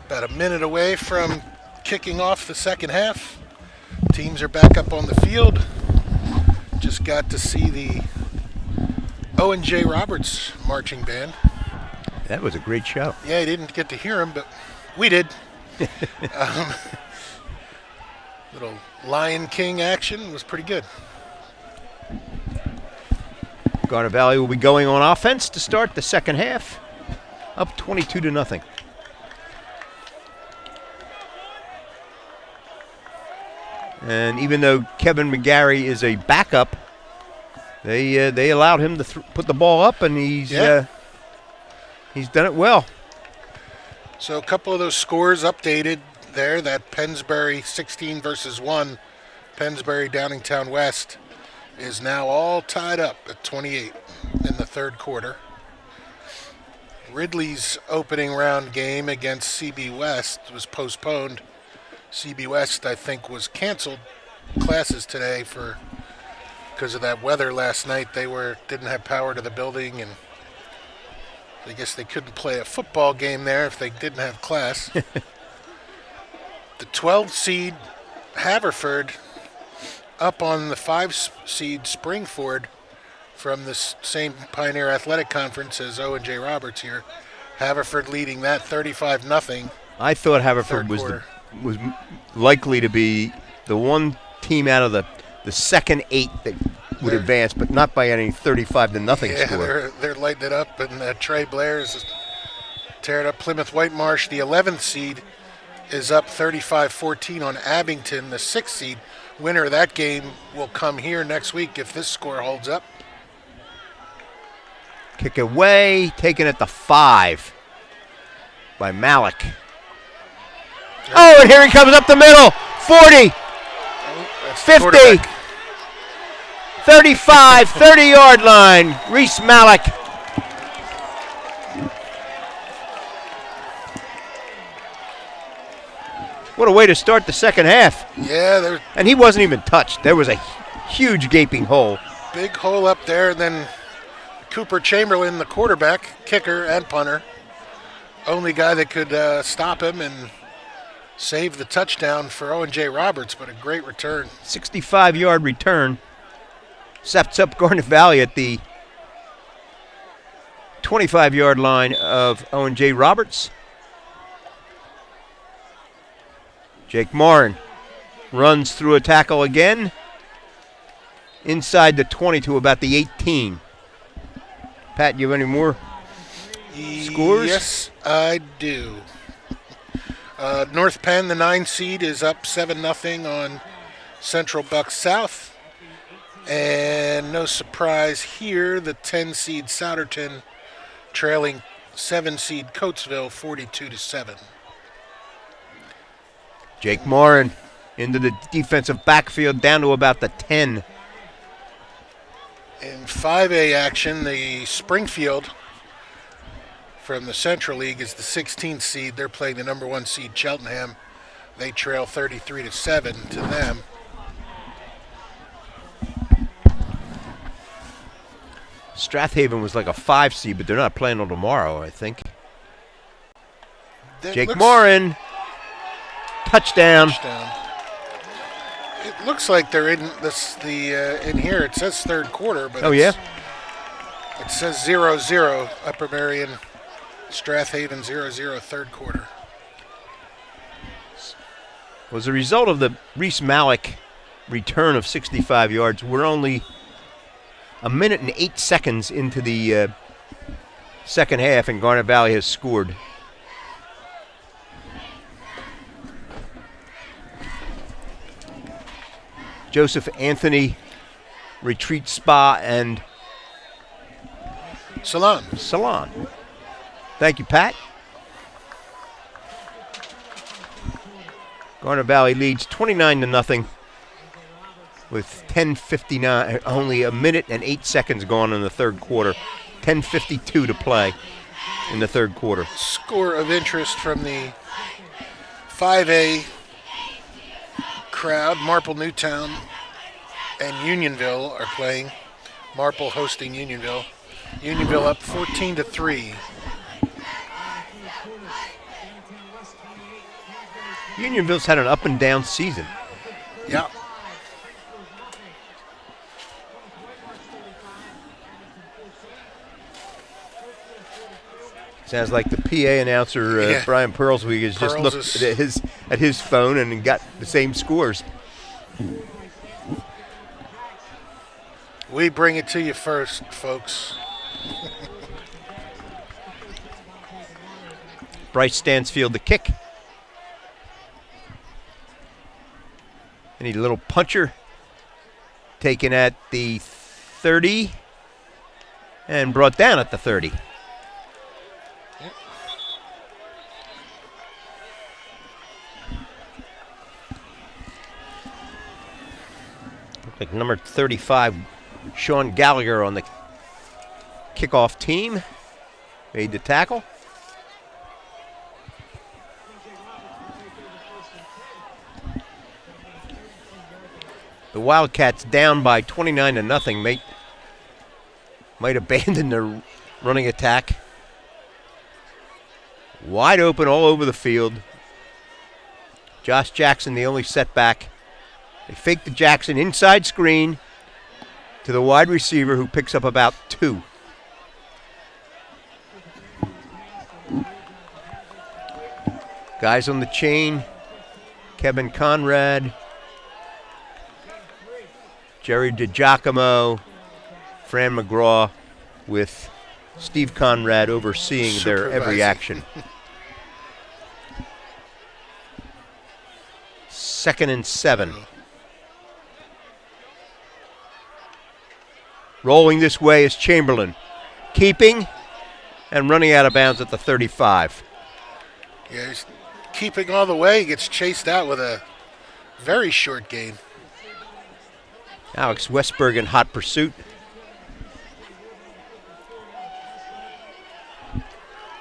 About a minute away from kicking off the second half. Teams are back up on the field. Just got to see the Owen J Roberts marching band. That was a great show. Yeah, I didn't get to hear him, but we did. Little Lion King action was pretty good. Garnet Valley will be going on offense to start the second half, up 22-0. And even though Kevin McGarry is a backup, they allowed him to put the ball up, and he's done it well. So a couple of those scores updated there. That Pennsbury 16-1, Pennsbury Downingtown West, is now all tied up at 28 in the third quarter. Ridley's opening round game against CB West was postponed. CB West, I think, was canceled classes today because of that weather last night. They didn't have power to the building, and I guess they couldn't play a football game there if they didn't have class. The 12 seed Haverford up on the 5 seed Springford from the same Pioneer Athletic Conference as Owen J Roberts here. Haverford leading that 35-0. I thought Haverford was likely to be the one team out of the second 8 that would advance, but not by any 35-0 score. They're lighting it up, and Trey Blair is tearing up Plymouth Whitemarsh. The 11th seed is up 35-14 on Abington. The 6th seed winner of that game will come here next week if this score holds up. Kick away, taken at the 5 by Malik. Oh, and here he comes up the middle. 40, 50, 35, 30-yard line. Reese Malik. What a way to start the second half. Yeah. And he wasn't even touched. There was a huge gaping hole. Big hole up there, and then Cooper Chamberlain, the quarterback, kicker, and punter. Only guy that could stop him and save the touchdown for Owen J Roberts, but a great return. 65-yard return. Sets up Garnet Valley at the 25-yard line of Owen J Roberts. Jake Morin runs through a tackle again. Inside the 20 to about the 18. Pat, you have any more scores? Yes, I do. North Penn, the 9 seed, is up 7-0 on Central Bucks South. And no surprise here, the 10 seed Souderton trailing 7 seed Coatesville 42-7. Jake Morin into the defensive backfield down to about the 10. In 5A action, the Springfield from the Central League is the 16th seed. They're playing the number 1 seed Cheltenham. They trail 33-7 to them. Strathaven was like a 5 seed, but they're not playing till tomorrow, I think. Jake Morin. Touchdown. It looks like they're in in here. It says third quarter, but it says 0-0. Upper Merion, Strathaven 0-0 third quarter. Was a result of the Reese Malik return of 65 yards. We're only a minute and 8 seconds into the second half, and Garnet Valley has scored. Joseph Anthony, Retreat Spa, and Salon. Thank you, Pat. Garnet Valley leads 29-0 with 10:59, only a minute and 8 seconds gone in the third quarter. 10:52 to play in the third quarter. Score of interest from the 5A crowd. Marple Newtown and Unionville are playing. Marple hosting Unionville. Unionville up 14-3. Unionville's had an up and down season. Yeah. Sounds like the PA announcer, Brian Pearlsweek, has just looked at his phone and got the same scores. We bring it to you first, folks. Bryce Stansfield the kick. Any little puncher taken at the 30 and brought down at the 30. Like number 35, Sean Gallagher on the kickoff team, made the tackle. The Wildcats down by 29-0. Might abandon their running attack. Wide open all over the field. Josh Jackson the only setback. They fake the Jackson inside screen to the wide receiver who picks up about 2. Guys on the chain, Kevin Conrad, Jerry DiGiacomo, Fran McGraw, with Steve Conrad overseeing their every action. 2nd and 7. Rolling this way is Chamberlain. Keeping and running out of bounds at the 35. Yeah, he's keeping all the way. He gets chased out with a very short gain. Alex Westberg in hot pursuit.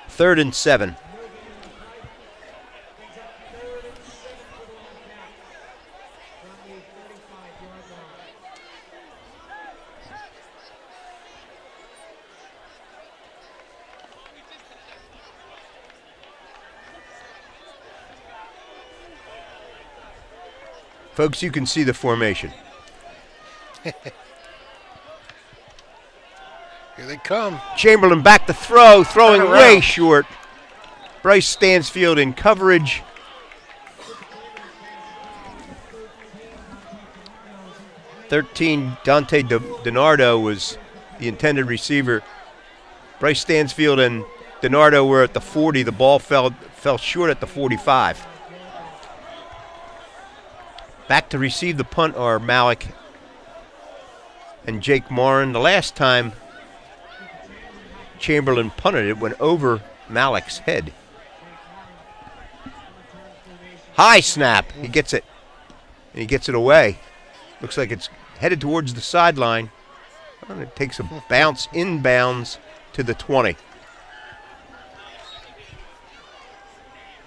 3rd and 7. Folks, you can see the formation. Here they come. Chamberlain back to throw, throwing way short. Bryce Stansfield in coverage. Dante DiNardo was the intended receiver. Bryce Stansfield and DiNardo were at the 40. The ball fell short at the 45. Back to receive the punt are Malik and Jake Morin. The last time Chamberlain punted, it went over Malik's head. High snap. He gets it. And he gets it away. Looks like it's headed towards the sideline. And it takes a bounce inbounds to the 20.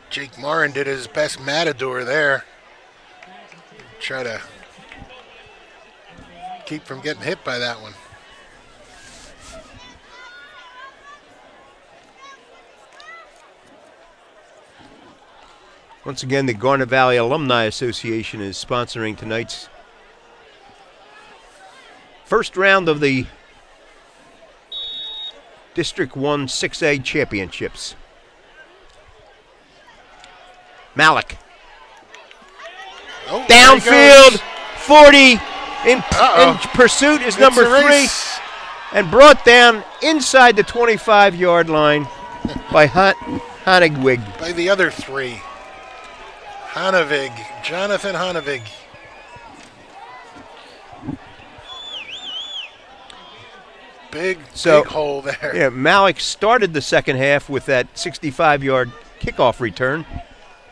Jake Morin did his best matador there. Try to keep from getting hit by that one. Once again, the Garnet Valley Alumni Association is sponsoring tonight's first round of the District 1 6A championships. Malik. Oh, downfield, 40 in pursuit is number 3, and brought down inside the 25-yard line by Honigwig. By the other 3. Jonathan Honevig. Big hole there. Yeah, Malik started the second half with that 65-yard kickoff return,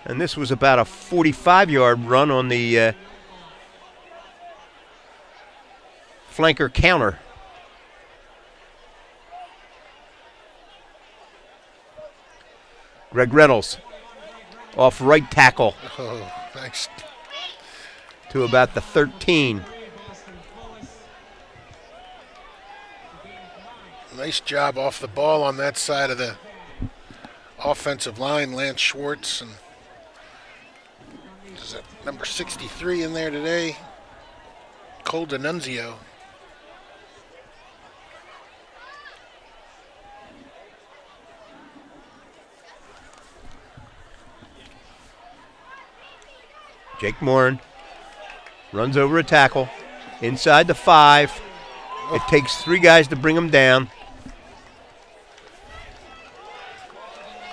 and this was about a 45-yard run on the flanker counter. Greg Reynolds off right tackle. Oh, nice. To about the 13. Nice job off the ball on that side of the offensive line. Lance Schwartz and Number 63 in there today, Cole D'Annunzio. Jake Morin runs over a tackle inside the 5. It takes 3 guys to bring him down.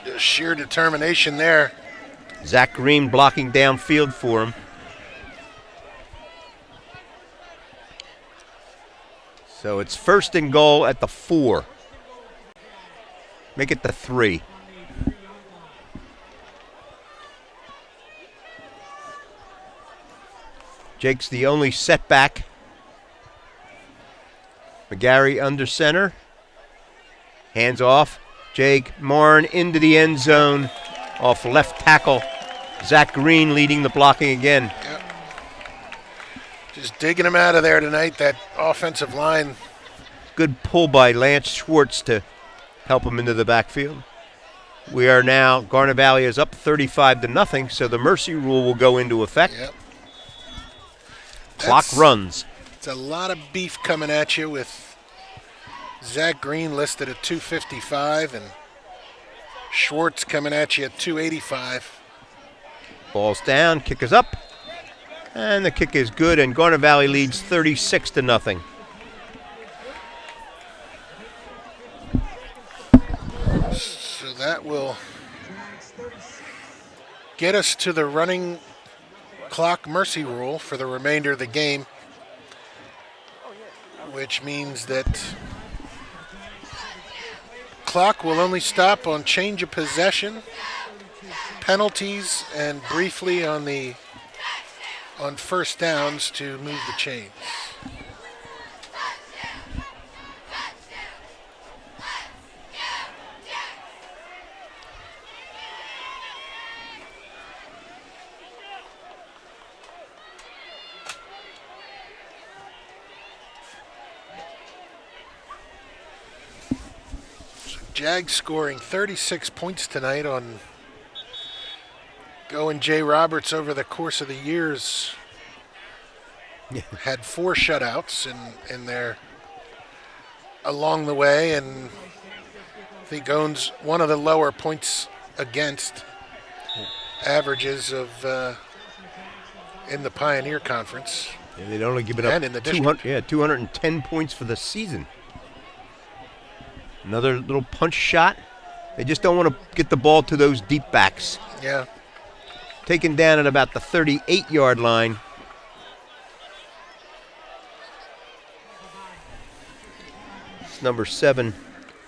Just sheer determination there. Zach Green blocking downfield for him. So it's 1st and goal at the 4. Make it the 3. Jake's the only setback. McGarry under center. Hands off. Jake Morin into the end zone off left tackle. Zach Green leading the blocking again. Yep. Just digging him out of there tonight, that offensive line. Good pull by Lance Schwartz to help him into the backfield. We are now, Garnet Valley is up 35-0, so the mercy rule will go into effect. Yep. Clock runs. It's a lot of beef coming at you with Zach Green listed at 255 and Schwartz coming at you at 285. Ball's down, kick is up, and the kick is good, and Garnet Valley leads 36-0. So that will get us to the running clock mercy rule for the remainder of the game, which means that clock will only stop on change of possession, penalties, and briefly on 1st downs to move the chains. Jags scoring 36 points tonight on Owen J Roberts over the course of the years. Had 4 shutouts in there along the way, and I think owns one of the lower points against averages of in the Pioneer Conference. Yeah, they'd only given up and in the district. 210 points for the season. Another little punch shot. They just don't want to get the ball to those deep backs. Yeah. Taken down at about the 38-yard line. It's number 7,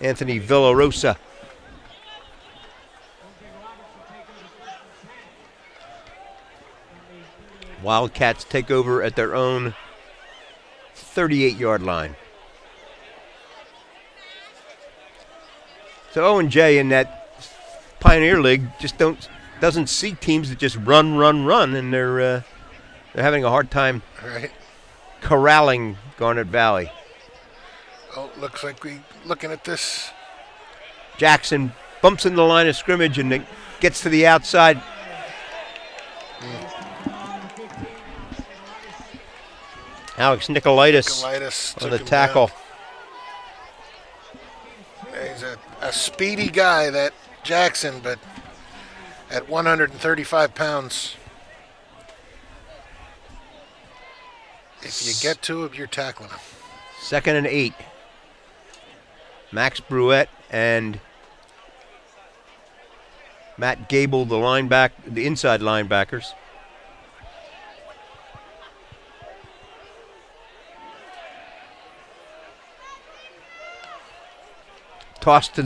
Anthony Villarosa. Wildcats take over at their own 38-yard line. So Owen J in that Pioneer League just doesn't see teams that just run, and they're having a hard time corralling Garnet Valley. Oh, looks like we looking at this. Jackson bumps in the line of scrimmage and it gets to the outside. Alex Nicolaitis on the tackle. He's a speedy guy, that Jackson, but at 135 pounds, if you get to him, you're tackling him. 2nd and 8. Max Bruette and Matt Gable, the inside linebackers. Tossed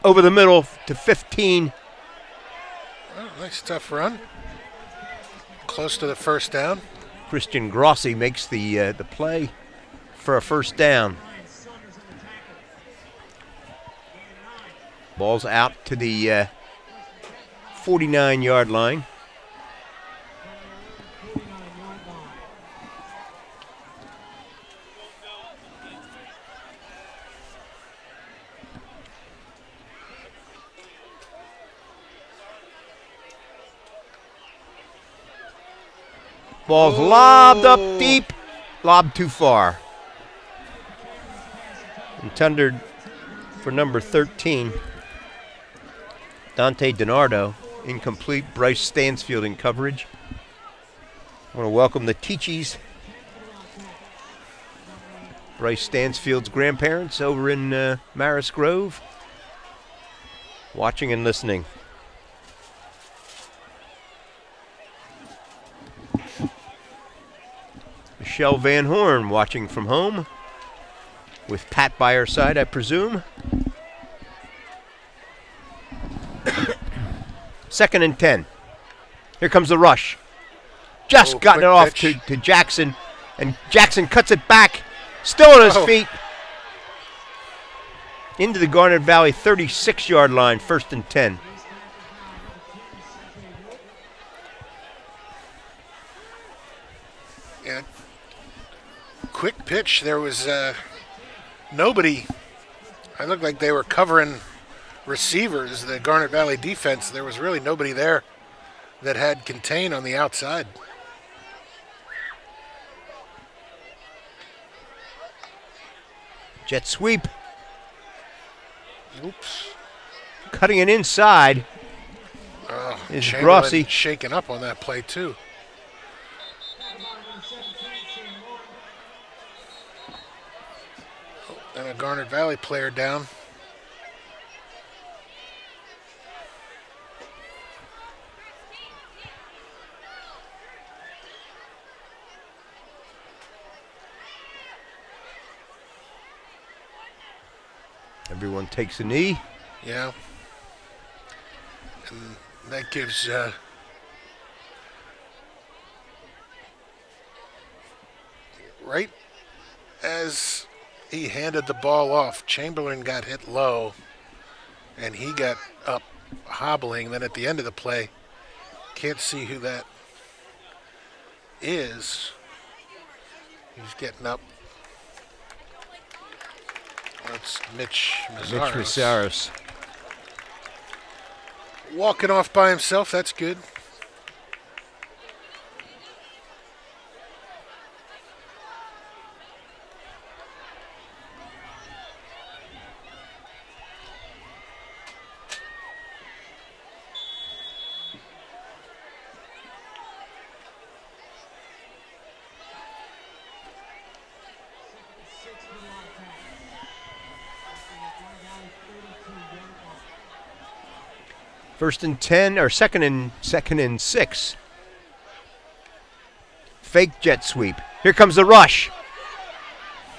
over the middle to 15. Oh, nice tough run. Close to the 1st down. Christian Grossi makes the play for a 1st down. Ball's out to the 49-yard line. Ball's lobbed up deep, lobbed too far. Intended for number 13, Dante DiNardo, incomplete. Bryce Stansfield in coverage. I want to welcome the Teachies. Bryce Stansfield's grandparents over in Maris Grove, watching and listening. Michelle Van Horn watching from home, with Pat by her side, I presume. 2nd and 10. Here comes the rush. Just gotten it off to Jackson, and Jackson cuts it back, still on his feet. Into the Garnet Valley 36-yard line, 1st and 10. Yeah. Quick pitch. There was nobody. It looked like they were covering receivers, the Garnet Valley defense. There was really nobody there that had contain on the outside. Jet sweep. Oops. Cutting it inside is Grossi. Shaking up on that play, too. And a Garnet Valley player down. Everyone takes a knee. Yeah. And that gives right as he handed the ball off, Chamberlain got hit low, and he got up hobbling. Then at the end of the play, can't see who that is. He's getting up. That's Mitch Mazzaros. Walking off by himself, that's good. First and 10, or second and 6. Fake jet sweep. Here comes the rush.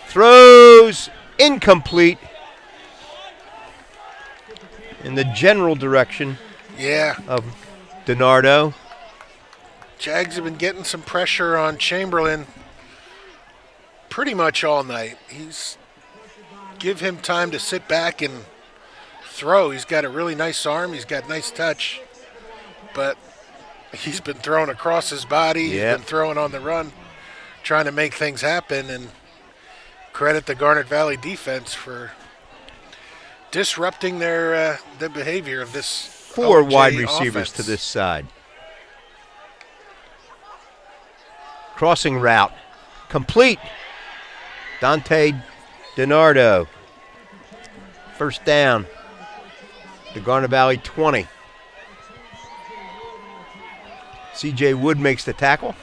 Throws incomplete in the general direction of DiNardo. Jags have been getting some pressure on Chamberlain pretty much all night. Give him time to sit back and throw. He's got a really nice arm. He's got nice touch. But he's been throwing across his body. He's been throwing on the run, trying to make things happen. And credit the Garnet Valley defense for disrupting the behavior of this 4 OJ wide receivers offense. to this side. Crossing route. Complete. Dante DiNardo. First down. The Garnet Valley 20. C.J. Wood makes the tackle.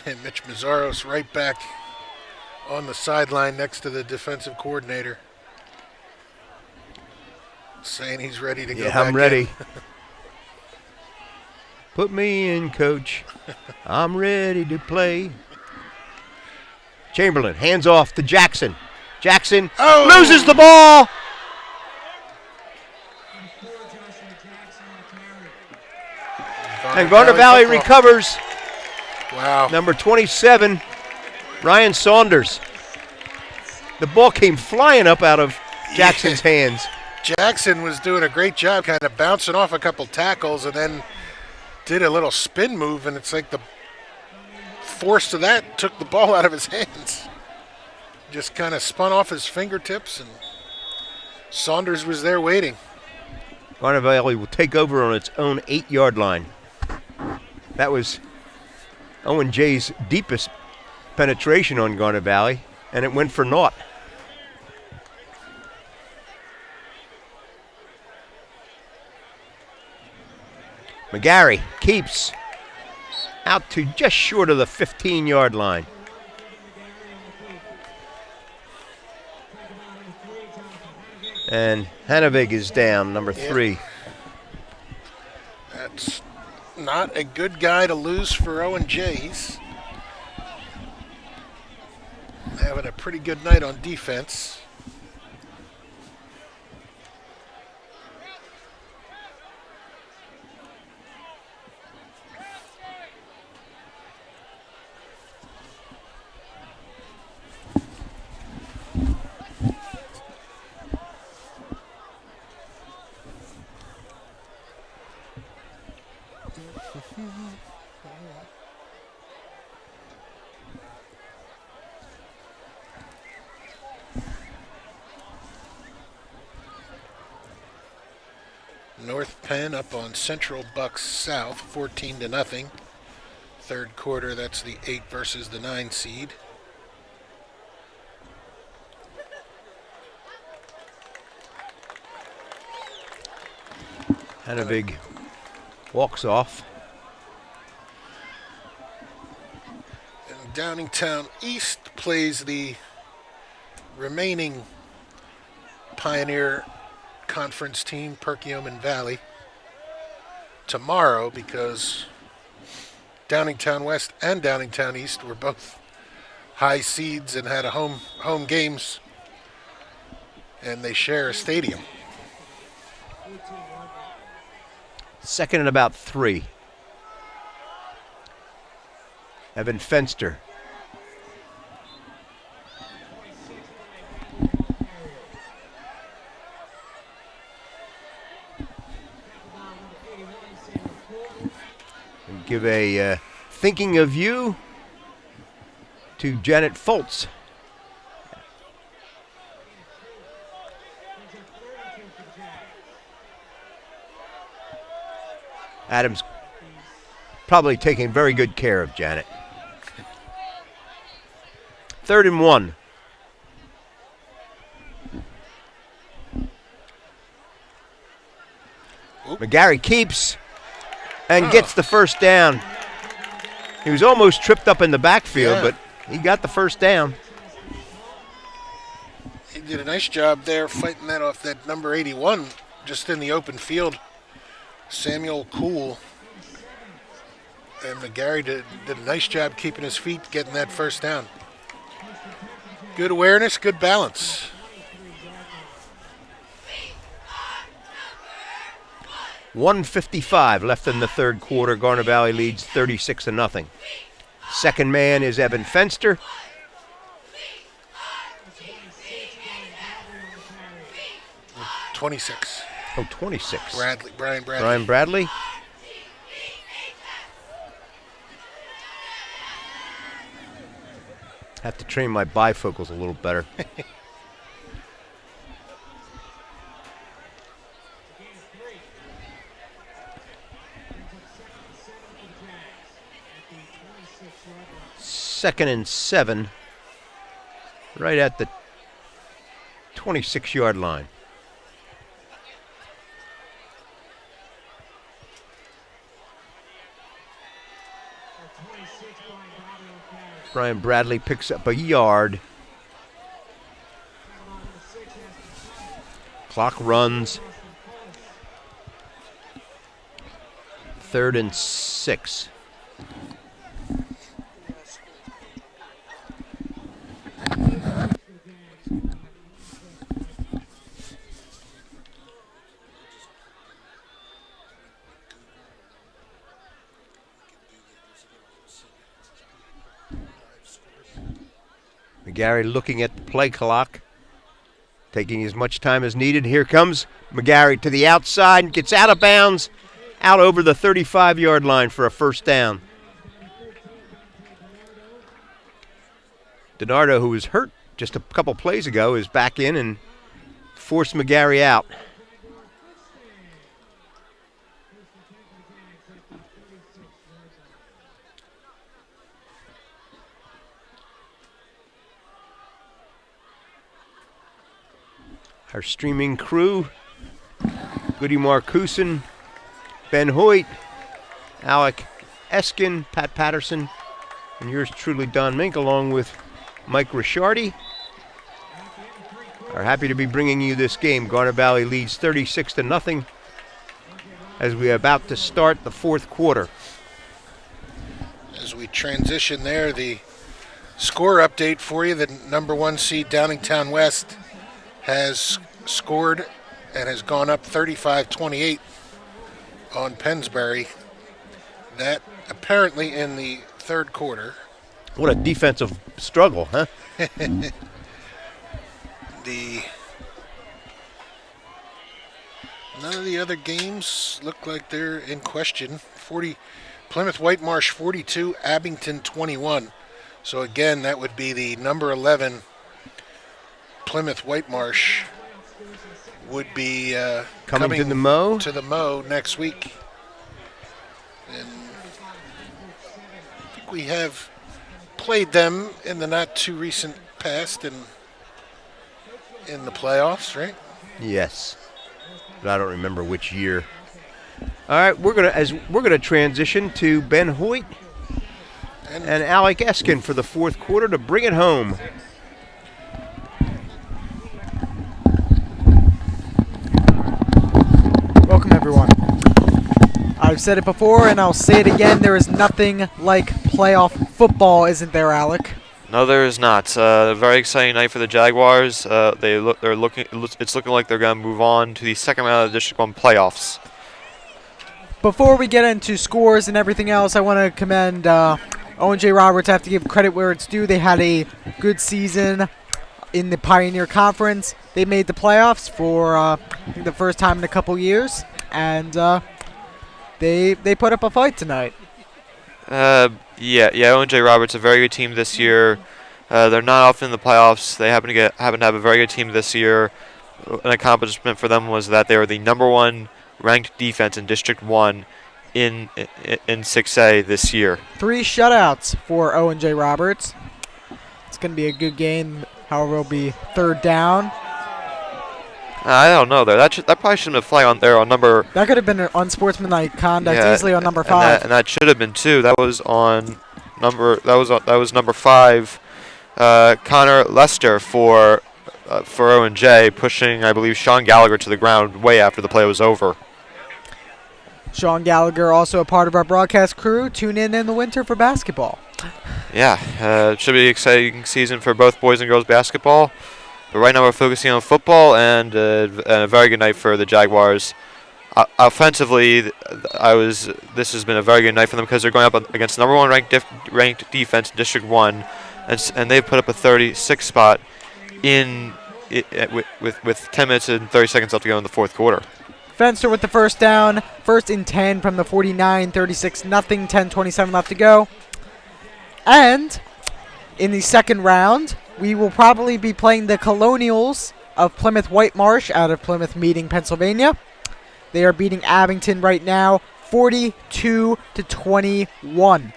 And Mitch Mazzaros right back on the sideline next to the defensive coordinator, saying he's ready to go back I'm ready. in. Put me in, coach. I'm ready to play. Chamberlain hands off to Jackson. Jackson loses the ball. And Garnet Valley recovers. Wow. Number 27, Ryan Saunders. The ball came flying up out of Jackson's hands. Jackson was doing a great job kind of bouncing off a couple tackles and then did a little spin move, and it's like the force of that took the ball out of his hands. just kind of spun off his fingertips, and Saunders was there waiting. Garnet Valley will take over on its own 8-yard line. That was Owen J's deepest penetration on Garnet Valley, and it went for naught. McGarry keeps out to just short of the 15-yard line. And Hanavig is down, number 3. That's not a good guy to lose for Owen J. He's having a pretty good night on defense. North Penn up on Central Bucks South, 14-0. Third quarter, that's the 8 versus the 9 seed. Hanavig walks off. And Downingtown East plays the remaining Pioneer Conference team, Perkiomen Valley, tomorrow, because Downingtown West and Downingtown East were both high seeds and had a home games, and they share a stadium. Second and about 3. Evan Fenster. Give a thinking of you to Janet Foltz. Adams probably taking very good care of Janet. 3rd and 1. McGarry keeps and gets the first down. He was almost tripped up in the backfield, but he got the first down. He did a nice job there fighting that off, that number 81, just in the open field. Samuel Cool. And McGarry did a nice job keeping his feet, getting that first down. Good awareness, good balance. 1:55 left in the third quarter. Garnet Valley leads 36-0. Second man is Evan Fenster. .26. Oh, 26. Brian Bradley. Brian Bradley. Have to train my bifocals a little better. Second and 7, right at the 26-yard line. Brian Bradley picks up a yard. Clock runs. 3rd and 6. McGarry looking at the play clock, taking as much time as needed. Here comes McGarry to the outside and gets out of bounds, out over the 35-yard line for a first down. DiNardo, who was hurt just a couple plays ago, is back in and forced McGarry out. Our streaming crew, Goody Marcuson, Ben Hoyt, Alec Eskin, Pat Patterson, and yours truly, Don Mink, along with Mike Ricciardi, are happy to be bringing you this game. Garnet Valley leads 36-0 as we are about to start the fourth quarter. As we transition there, the score update for you. The number 1 seed Downingtown West has scored and has gone up 35-28 on Pennsbury. That apparently in the third quarter. What a defensive struggle, huh? None of the other games look like they're in question. Plymouth Whitemarsh 42, Abington 21. So again, that would be the number 11 Plymouth Whitemarsh would be coming to the Mo? To the Mo next week. And I think we have played them in the not too recent past in the playoffs, right? Yes, but I don't remember which year. All right, we're gonna transition to Ben Hoyt and Alec Eskin for the fourth quarter to bring it home. Welcome, everyone. I've said it before, and I'll say it again. There is nothing like playoff football, isn't there, Alec? No, there is not. A very exciting night for the Jaguars. It's looking like they're going to move on to the second round of the District 1 playoffs. Before we get into scores and everything else, I want to commend Owen J Roberts. I have to give credit where it's due. They had a good season in the Pioneer Conference. They made the playoffs for I think the first time in a couple years, and they put up a fight tonight. Yeah. Owen J Roberts, a very good team this year. They're not often in the playoffs. They happen to have a very good team this year. An accomplishment for them was that they were the number 1 ranked defense in District 1 in 6A this year. 3 shutouts for Owen J Roberts. It's going to be a good game. However, it'll be third down. I don't know, though. That probably shouldn't have flagged on there on number. That could have been an unsportsmanlike conduct, easily on number 5. And that should have been too. That was on number. That was number 5, Connor Lester for Owen J, pushing, I believe, Sean Gallagher to the ground way after the play was over. Sean Gallagher, also a part of our broadcast crew. Tune in the winter for basketball. Yeah, it should be an exciting season for both boys and girls basketball. But right now we're focusing on football, and a very good night for the Jaguars. Offensively, this has been a very good night for them because they're going up against number 1 ranked defense in District 1, and they've put up a 36 spot with 10 minutes and 30 seconds left to go in the fourth quarter. Fenster with the first down, 1st and 10 from the 49, 36-0, 10:27 left to go. And in the second round, we will probably be playing the Colonials of Plymouth Whitemarsh out of Plymouth Meeting, Pennsylvania. They are beating Abington right now, 42-21.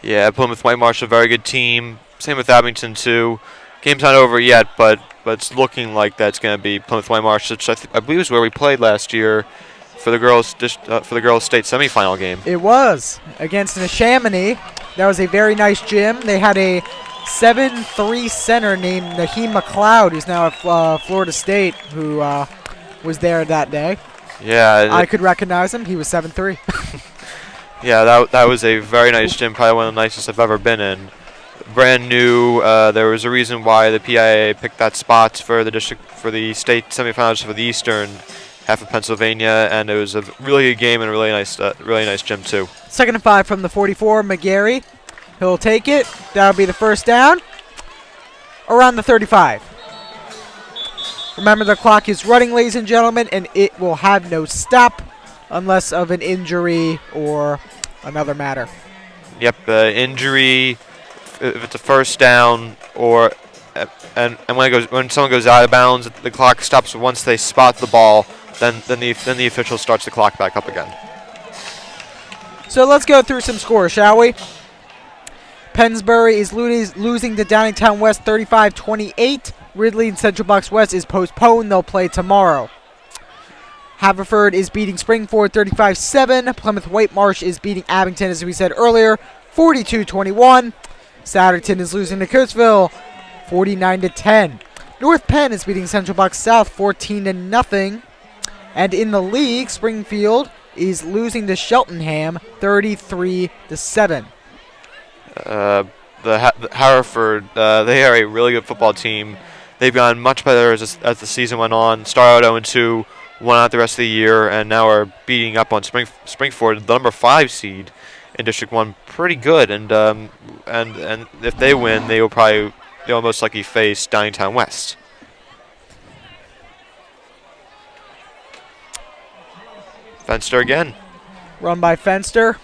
Yeah, Plymouth Whitemarsh, a very good team. Same with Abington too. Game's not over yet, but it's looking like that's going to be Plymouth Whitemarsh, which I believe is where we played last year for the girls state semifinal game. It was against Neshaminy. That was a very nice gym. They had a 7'3" center named Naheem McLeod, who's now at Florida State, who was there that day. Yeah, I could recognize him. He was 7'3". Yeah, that was a very nice gym, probably one of the nicest I've ever been in. Brand new. There was a reason why the PIAA picked that spot for the state semifinals for the Eastern half of Pennsylvania, and it was a really good game and a really nice gym too. 2nd and 5 from the 44. McGarry, he'll take it. That'll be the first down. Around the 35. Remember, the clock is running, ladies and gentlemen, and it will have no stop unless of an injury or another matter. Yep, injury, if it's a first down, or when someone goes out of bounds, the clock stops once they spot the ball. Then the official starts the clock back up again. So let's go through some scores, shall we? Pennsbury is losing to Downingtown West 35-28. Ridley and Central Bucks West is postponed. They'll play tomorrow. Haverford is beating Springford 35-7. Plymouth Whitemarsh is beating Abington, as we said earlier, 42-21. Satterton is losing to Coatesville 49-10. North Penn is beating Central Bucks South 14-0. And in the league, Springfield is losing to Cheltenham 33-7. The Haverford, they are a really good football team. They've gotten much better as the season went on. Started out 0-2, won out the rest of the year, and now are beating up on Springford, the number 5 seed in District 1, pretty good. And if they win, they'll most likely face Downingtown West. Fenster again. Run by Fenster.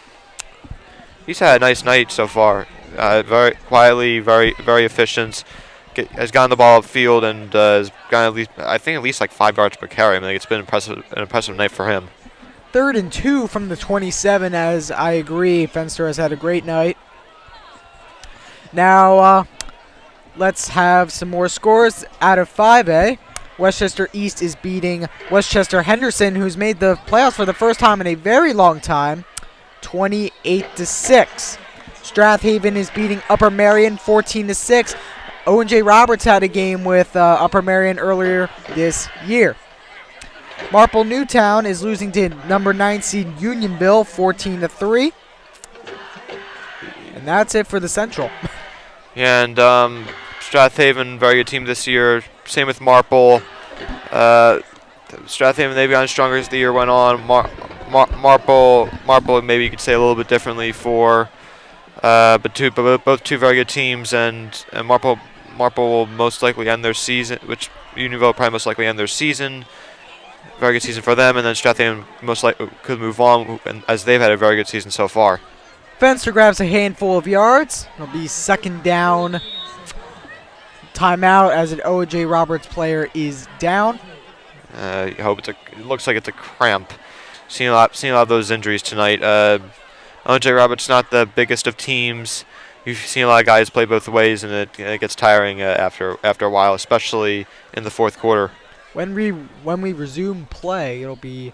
He's had a nice night so far. Very quietly, very efficient. Has gotten the ball upfield and has gotten at least like 5 yards per carry. I mean, it's been an impressive night for him. 3rd and 2 from the 27, as I agree. Fenster has had a great night. Now, let's have some more scores out of 5A. Westchester East is beating Westchester Henderson, who's made the playoffs for the first time in a very long time, 28-6. Strathaven is beating Upper Marion 14-6. Owen J Roberts had a game with Upper Marion earlier this year. Marple Newtown is losing to number 9 seed Unionville 14-3. And that's it for the Central. Yeah, and Strathaven, very good team this year. Same with Marple. Strathaven, they've gotten stronger as the year went on. Marple, maybe you could say a little bit differently but both two very good teams, and Marple will most likely end their season, which Unionville will probably most likely end their season. Very good season for them, and then Strathaven most likely could move on, as they've had a very good season so far. Fenster grabs a handful of yards. It'll be 2nd down. Timeout as an Owen J Roberts player is down. You hope it looks like it's a cramp. Seen a lot of those injuries tonight. Owen J Roberts not the biggest of teams. You've seen a lot of guys play both ways, and it gets tiring after a while, especially in the 4th quarter. When we resume play, it'll be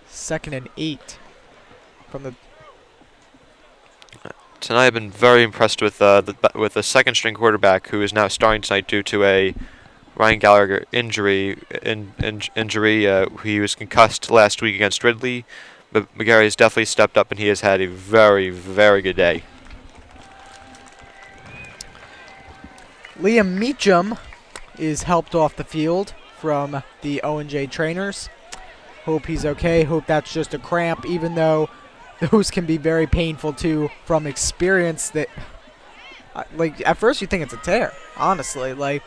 2nd and 8 from the. Tonight, I've been very impressed with the second-string quarterback, who is now starting tonight due to a Ryan Gallagher injury. He was concussed last week against Ridley, but McGarry has definitely stepped up, and he has had a very, very good day. Liam Meacham is helped off the field from the O&J trainers. Hope he's okay. Hope that's just a cramp, even though those can be very painful too from experience. That, like, at first you think it's a tear, honestly. Like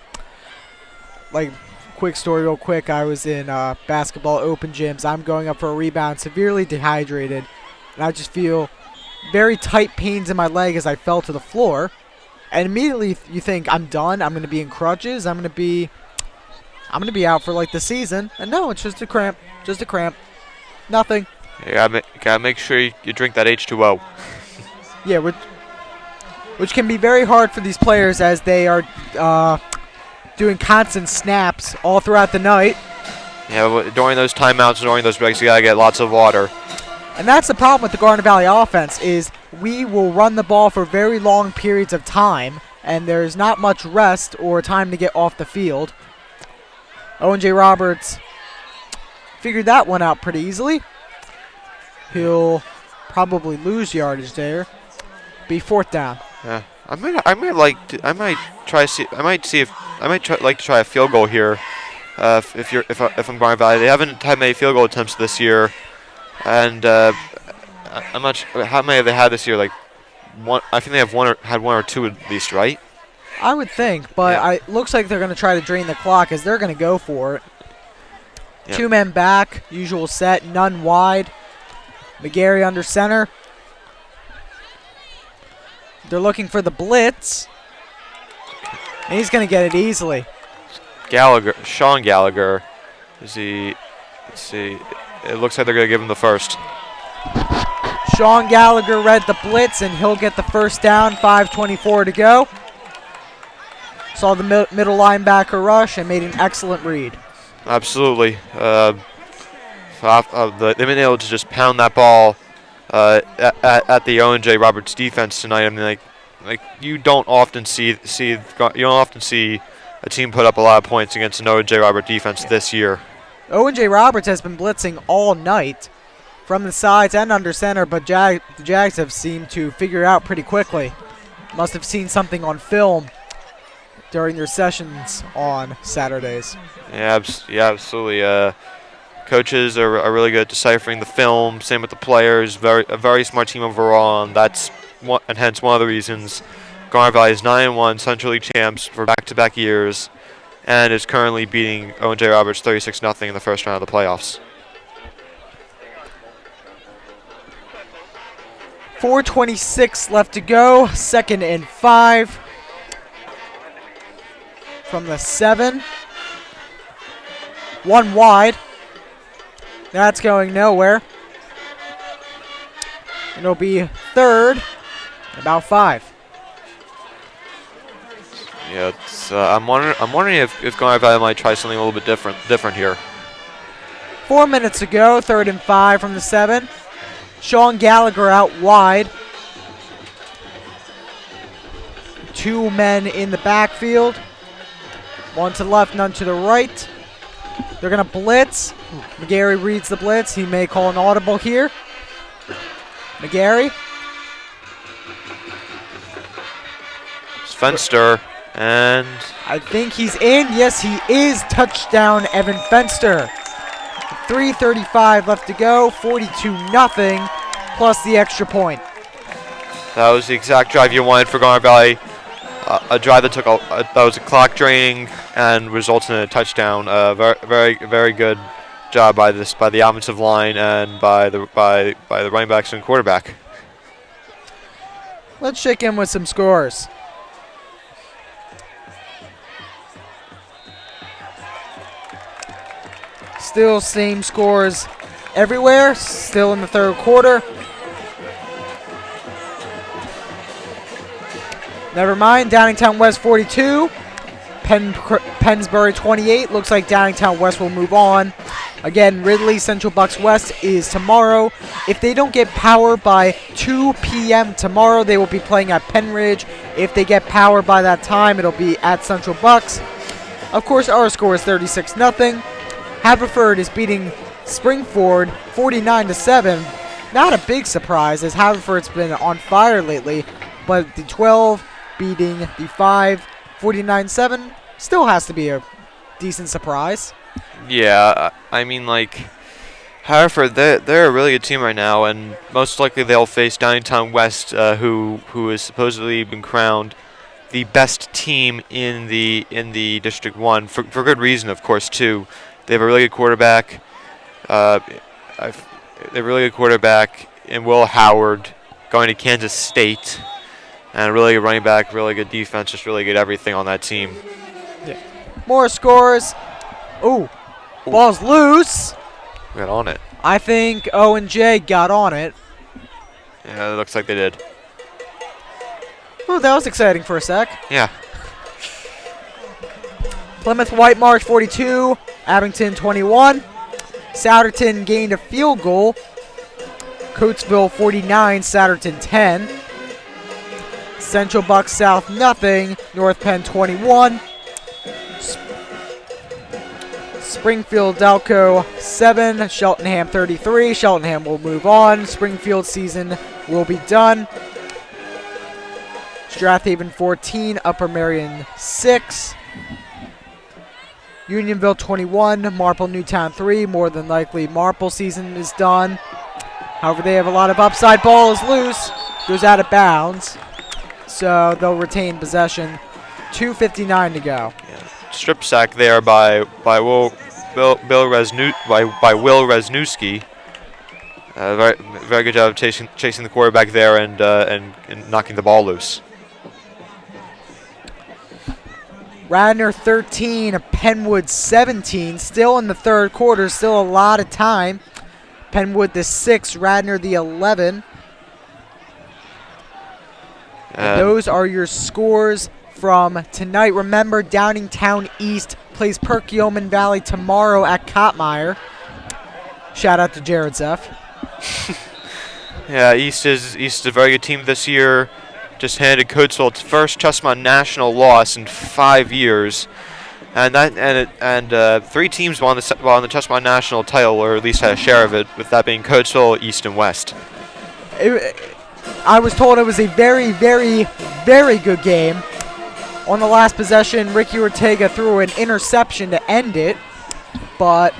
quick story real quick. I was in basketball open gyms. I'm going up for a rebound, severely dehydrated, and I just feel very tight pains in my leg as I fell to the floor. And immediately you think, I'm done. I'm going to be in crutches. I'm going to be out for like the season. And no, it's just a cramp. Just a cramp. Nothing. You gotta make sure you drink that H2O. Yeah, which can be very hard for these players as they are doing constant snaps all throughout the night. Yeah, during those timeouts, during those breaks, you gotta get lots of water. And that's the problem with the Garnet Valley offense, is we will run the ball for very long periods of time, and there's not much rest or time to get off the field. Owen J Roberts figured that one out pretty easily. He'll probably lose yardage there. Be 4th down. Yeah, I might try to try a field goal here. If I'm Garnet Valley, they haven't had many field goal attempts this year, and I'm not sure how many have they had this year. Like one, I think they have had one or two at least, right? I would think, but Yeah. it looks like they're going to try to drain the clock as they're going to go for it. Yeah. 2 men back, usual set, none wide. McGarry under center. They're looking for the blitz. And he's going to get it easily. Sean Gallagher. Let's see. It looks like they're going to give him the first. Sean Gallagher read the blitz, and he'll get the first down. 5:24 to go. Saw the middle linebacker rush and made an excellent read. Absolutely. They've been able to just pound that ball at the Owen J Roberts defense tonight. I mean, like you don't often see a team put up a lot of points against an Owen J Roberts defense this year. Owen J Roberts has been blitzing all night from the sides and under center, but the Jags have seemed to figure it out pretty quickly. Must have seen something on film during their sessions on Saturdays. Yeah, absolutely. Coaches are really good at deciphering the film. Same with the players. A very smart team overall, and hence one of the reasons Garnet Valley is 9-1 Central League champs for back-to-back years, and is currently beating Owen J Roberts 36-0 in the first round of the playoffs. 4:26 left to go. 2nd and 5 from the 7. One wide. That's going nowhere. And it'll be 3rd, about 5. Yeah, I'm wondering if Garnet Valley might try something a little bit different here. 4 minutes to go. 3rd and 5 from the 7. Sean Gallagher out wide. 2 men in the backfield. One to the left, none to the right. They're going to blitz. McGarry reads the blitz. He may call an audible here. McGarry. It's Fenster, and I think he's in. Yes, he is. Touchdown, Evan Fenster. 3:35 left to go. 42-0 plus the extra point. that was the exact drive you wanted for Garnet Valley. A drive that that was a clock draining and results in a touchdown. Very good job by the offensive line and by the running backs and quarterback. Let's check in with some scores. Still same scores everywhere. Still in the 3rd quarter. Never mind. Downingtown West 42. Pennsbury 28. Looks like Downingtown West will move on. Again, Ridley Central Bucks West is tomorrow. If they don't get power by 2 p.m. tomorrow, they will be playing at Penridge. If they get power by that time, it'll be at Central Bucks. Of course, our score is 36-0. Haverford is beating Springford 49-7. Not a big surprise, as Haverford's been on fire lately, but the 12 beating the 5 49-7 still has to be a decent surprise. Yeah, I mean, like, Haverford, they're a really good team right now, and most likely they'll face Downingtown West, who has supposedly been crowned the best team in the District 1 for good reason, of course, too. They have a really good quarterback. They have a really good quarterback in Will Howard, going to Kansas State, and a really good running back, really good defense, just really good everything on that team. Yeah. More scores. Ooh. Ball's loose. Got on it. I think Owen J got on it. Yeah, it looks like they did. Ooh, that was exciting for a sec. Yeah. Plymouth White Marsh 42, Abington 21. Souderton gained a field goal. Coatesville 49, Souderton 10. Central Bucks South nothing. North Penn 21. Springfield Delco 7, Cheltenham 33. Cheltenham will move on. Springfield season will be done. Strathaven 14, Upper Merion 6. Unionville 21, Marple Newtown 3. More than likely Marple season is done. However, they have a lot of upside. Ball is loose. Goes out of bounds. So they'll retain possession. 2:59 to go. Yeah. Strip sack there by Will Resnewski. Very good job of chasing the quarterback there and knocking the ball loose. Radnor 13, Penwood 17. Still in the third quarter, still a lot of time. Penwood the 6, Radnor the 11. And those are your scores from tonight. Remember, Downingtown East plays Perkiomen Valley tomorrow at Kottmeyer. Shout out to Jared Zeff. Yeah, East is a very good team this year. Just handed Coatesville its first Chesapeake National loss in 5 years, and 3 teams won the Chesapeake National title, or at least had a share of it, with that being Coatesville, East, and West. I was told it was a very, very, very good game. On the last possession, Ricky Ortega threw an interception to end it, but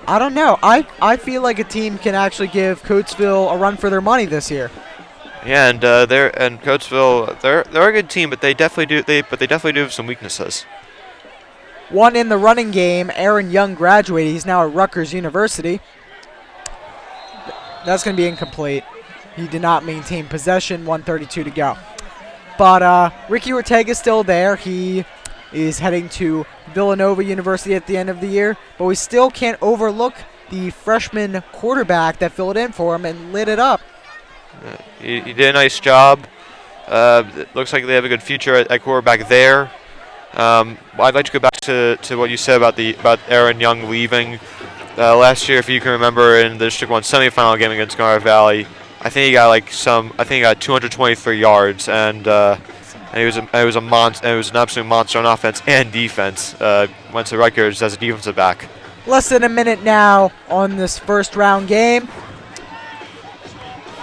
I don't know. I feel like a team can actually give Coatesville a run for their money this year. Yeah, and Coatesville, they're a good team, but they definitely do have some weaknesses. One in the running game, Aaron Young graduated. He's now at Rutgers University. That's going to be incomplete. He did not maintain possession, 1:32 to go. But Ricky Ortega is still there. He is heading to Villanova University at the end of the year. But we still can't overlook the freshman quarterback that filled in for him and lit it up. He did a nice job. It looks like they have a good future at quarterback there. I'd like to go back to what you said about Aaron Young leaving. Last year, if you can remember, in the District 1 semifinal game against Garnet Valley, I think he got 223 yards, and it was a monster. It was an absolute monster on offense and defense. Went to Rutgers as a defensive back. Less than a minute now on this first round game.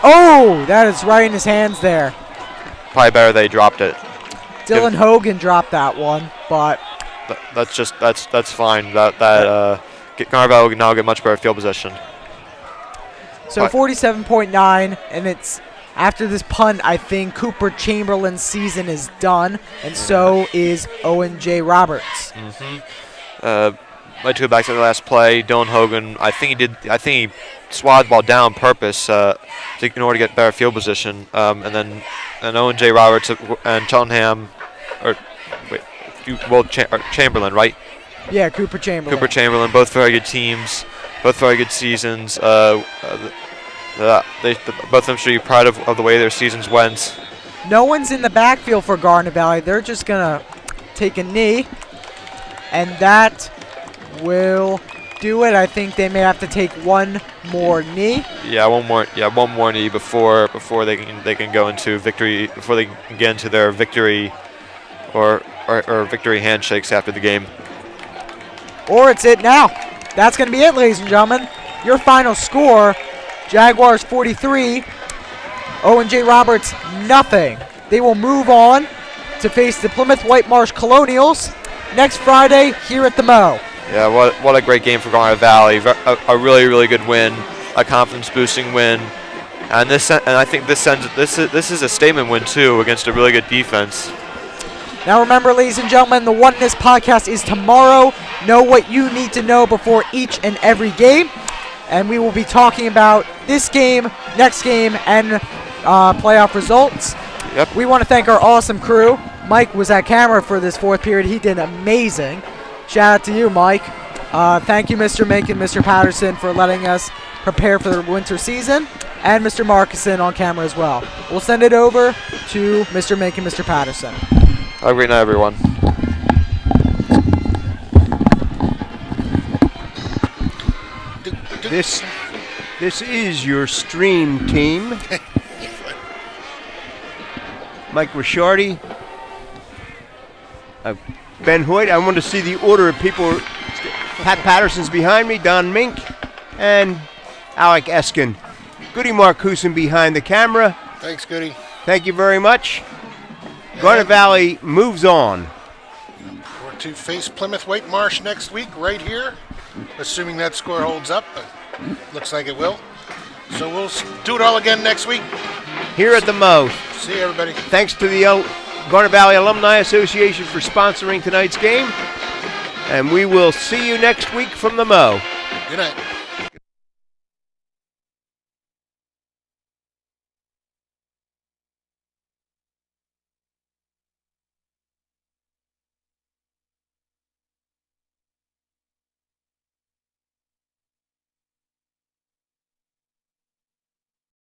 Oh, that is right in his hands there. Probably better they dropped it. Dylan Hogan dropped that one, but that's fine. Garnet Valley will now get much better field position. So 47.9, and it's after this punt, I think Cooper Chamberlain's season is done, and so is Owen J Roberts. I'd like to go back to the last play. Dylan Hogan, I think he swatted the ball down on purpose in order to get better field position. And Owen J Roberts and Cheltenham, Chamberlain, right? Yeah, Cooper Chamberlain. Cooper Chamberlain, both very good teams, both very good seasons. Both of them should be proud of the way their seasons went. No one's in the backfield for Garnet Valley. They're just going to take a knee, and that will do it. I think they may have to take one more knee. Yeah, one more knee before they can go into victory, before they can get into their victory or victory handshakes after the game. Or it's it now. That's going to be it, ladies and gentlemen. Your final score, Jaguars 43, Owen J Roberts nothing. They will move on to face the Plymouth White Marsh Colonials next Friday here at the Mo. Yeah, what a great game for Garnet Valley. A really, really good win, a confidence-boosting win, and I think this is a statement win too against a really good defense. Now remember, ladies and gentlemen, the Oneness podcast is tomorrow. Know what you need to know before each and every game, and we will be talking about this game, next game, and playoff results. Yep. We want to thank our awesome crew. Mike was at camera for this fourth period. He did amazing. Shout out to you, Mike. Thank you, Mr. Mink and Mr. Patterson, for letting us prepare for the winter season, and Mr. Markison on camera as well. We'll send it over to Mr. Mink and Mr. Patterson. Have a great night, everyone. This is your stream team. Mike Ricciardi, Ben Hoyt. I want to see the order of people. Pat Patterson's behind me, Don Mink, and Alec Eskin. Goody Marcuson behind the camera. Thanks, Goody. Thank you very much. Garnet Valley moves on. We're to face Plymouth White Marsh next week right here, assuming that score holds up, but looks like it will. So we'll do it all again next week. Here at the Mo. See you, everybody. Thanks to the Garnet Valley Alumni Association for sponsoring tonight's game. And we will see you next week from the Mo. Good night.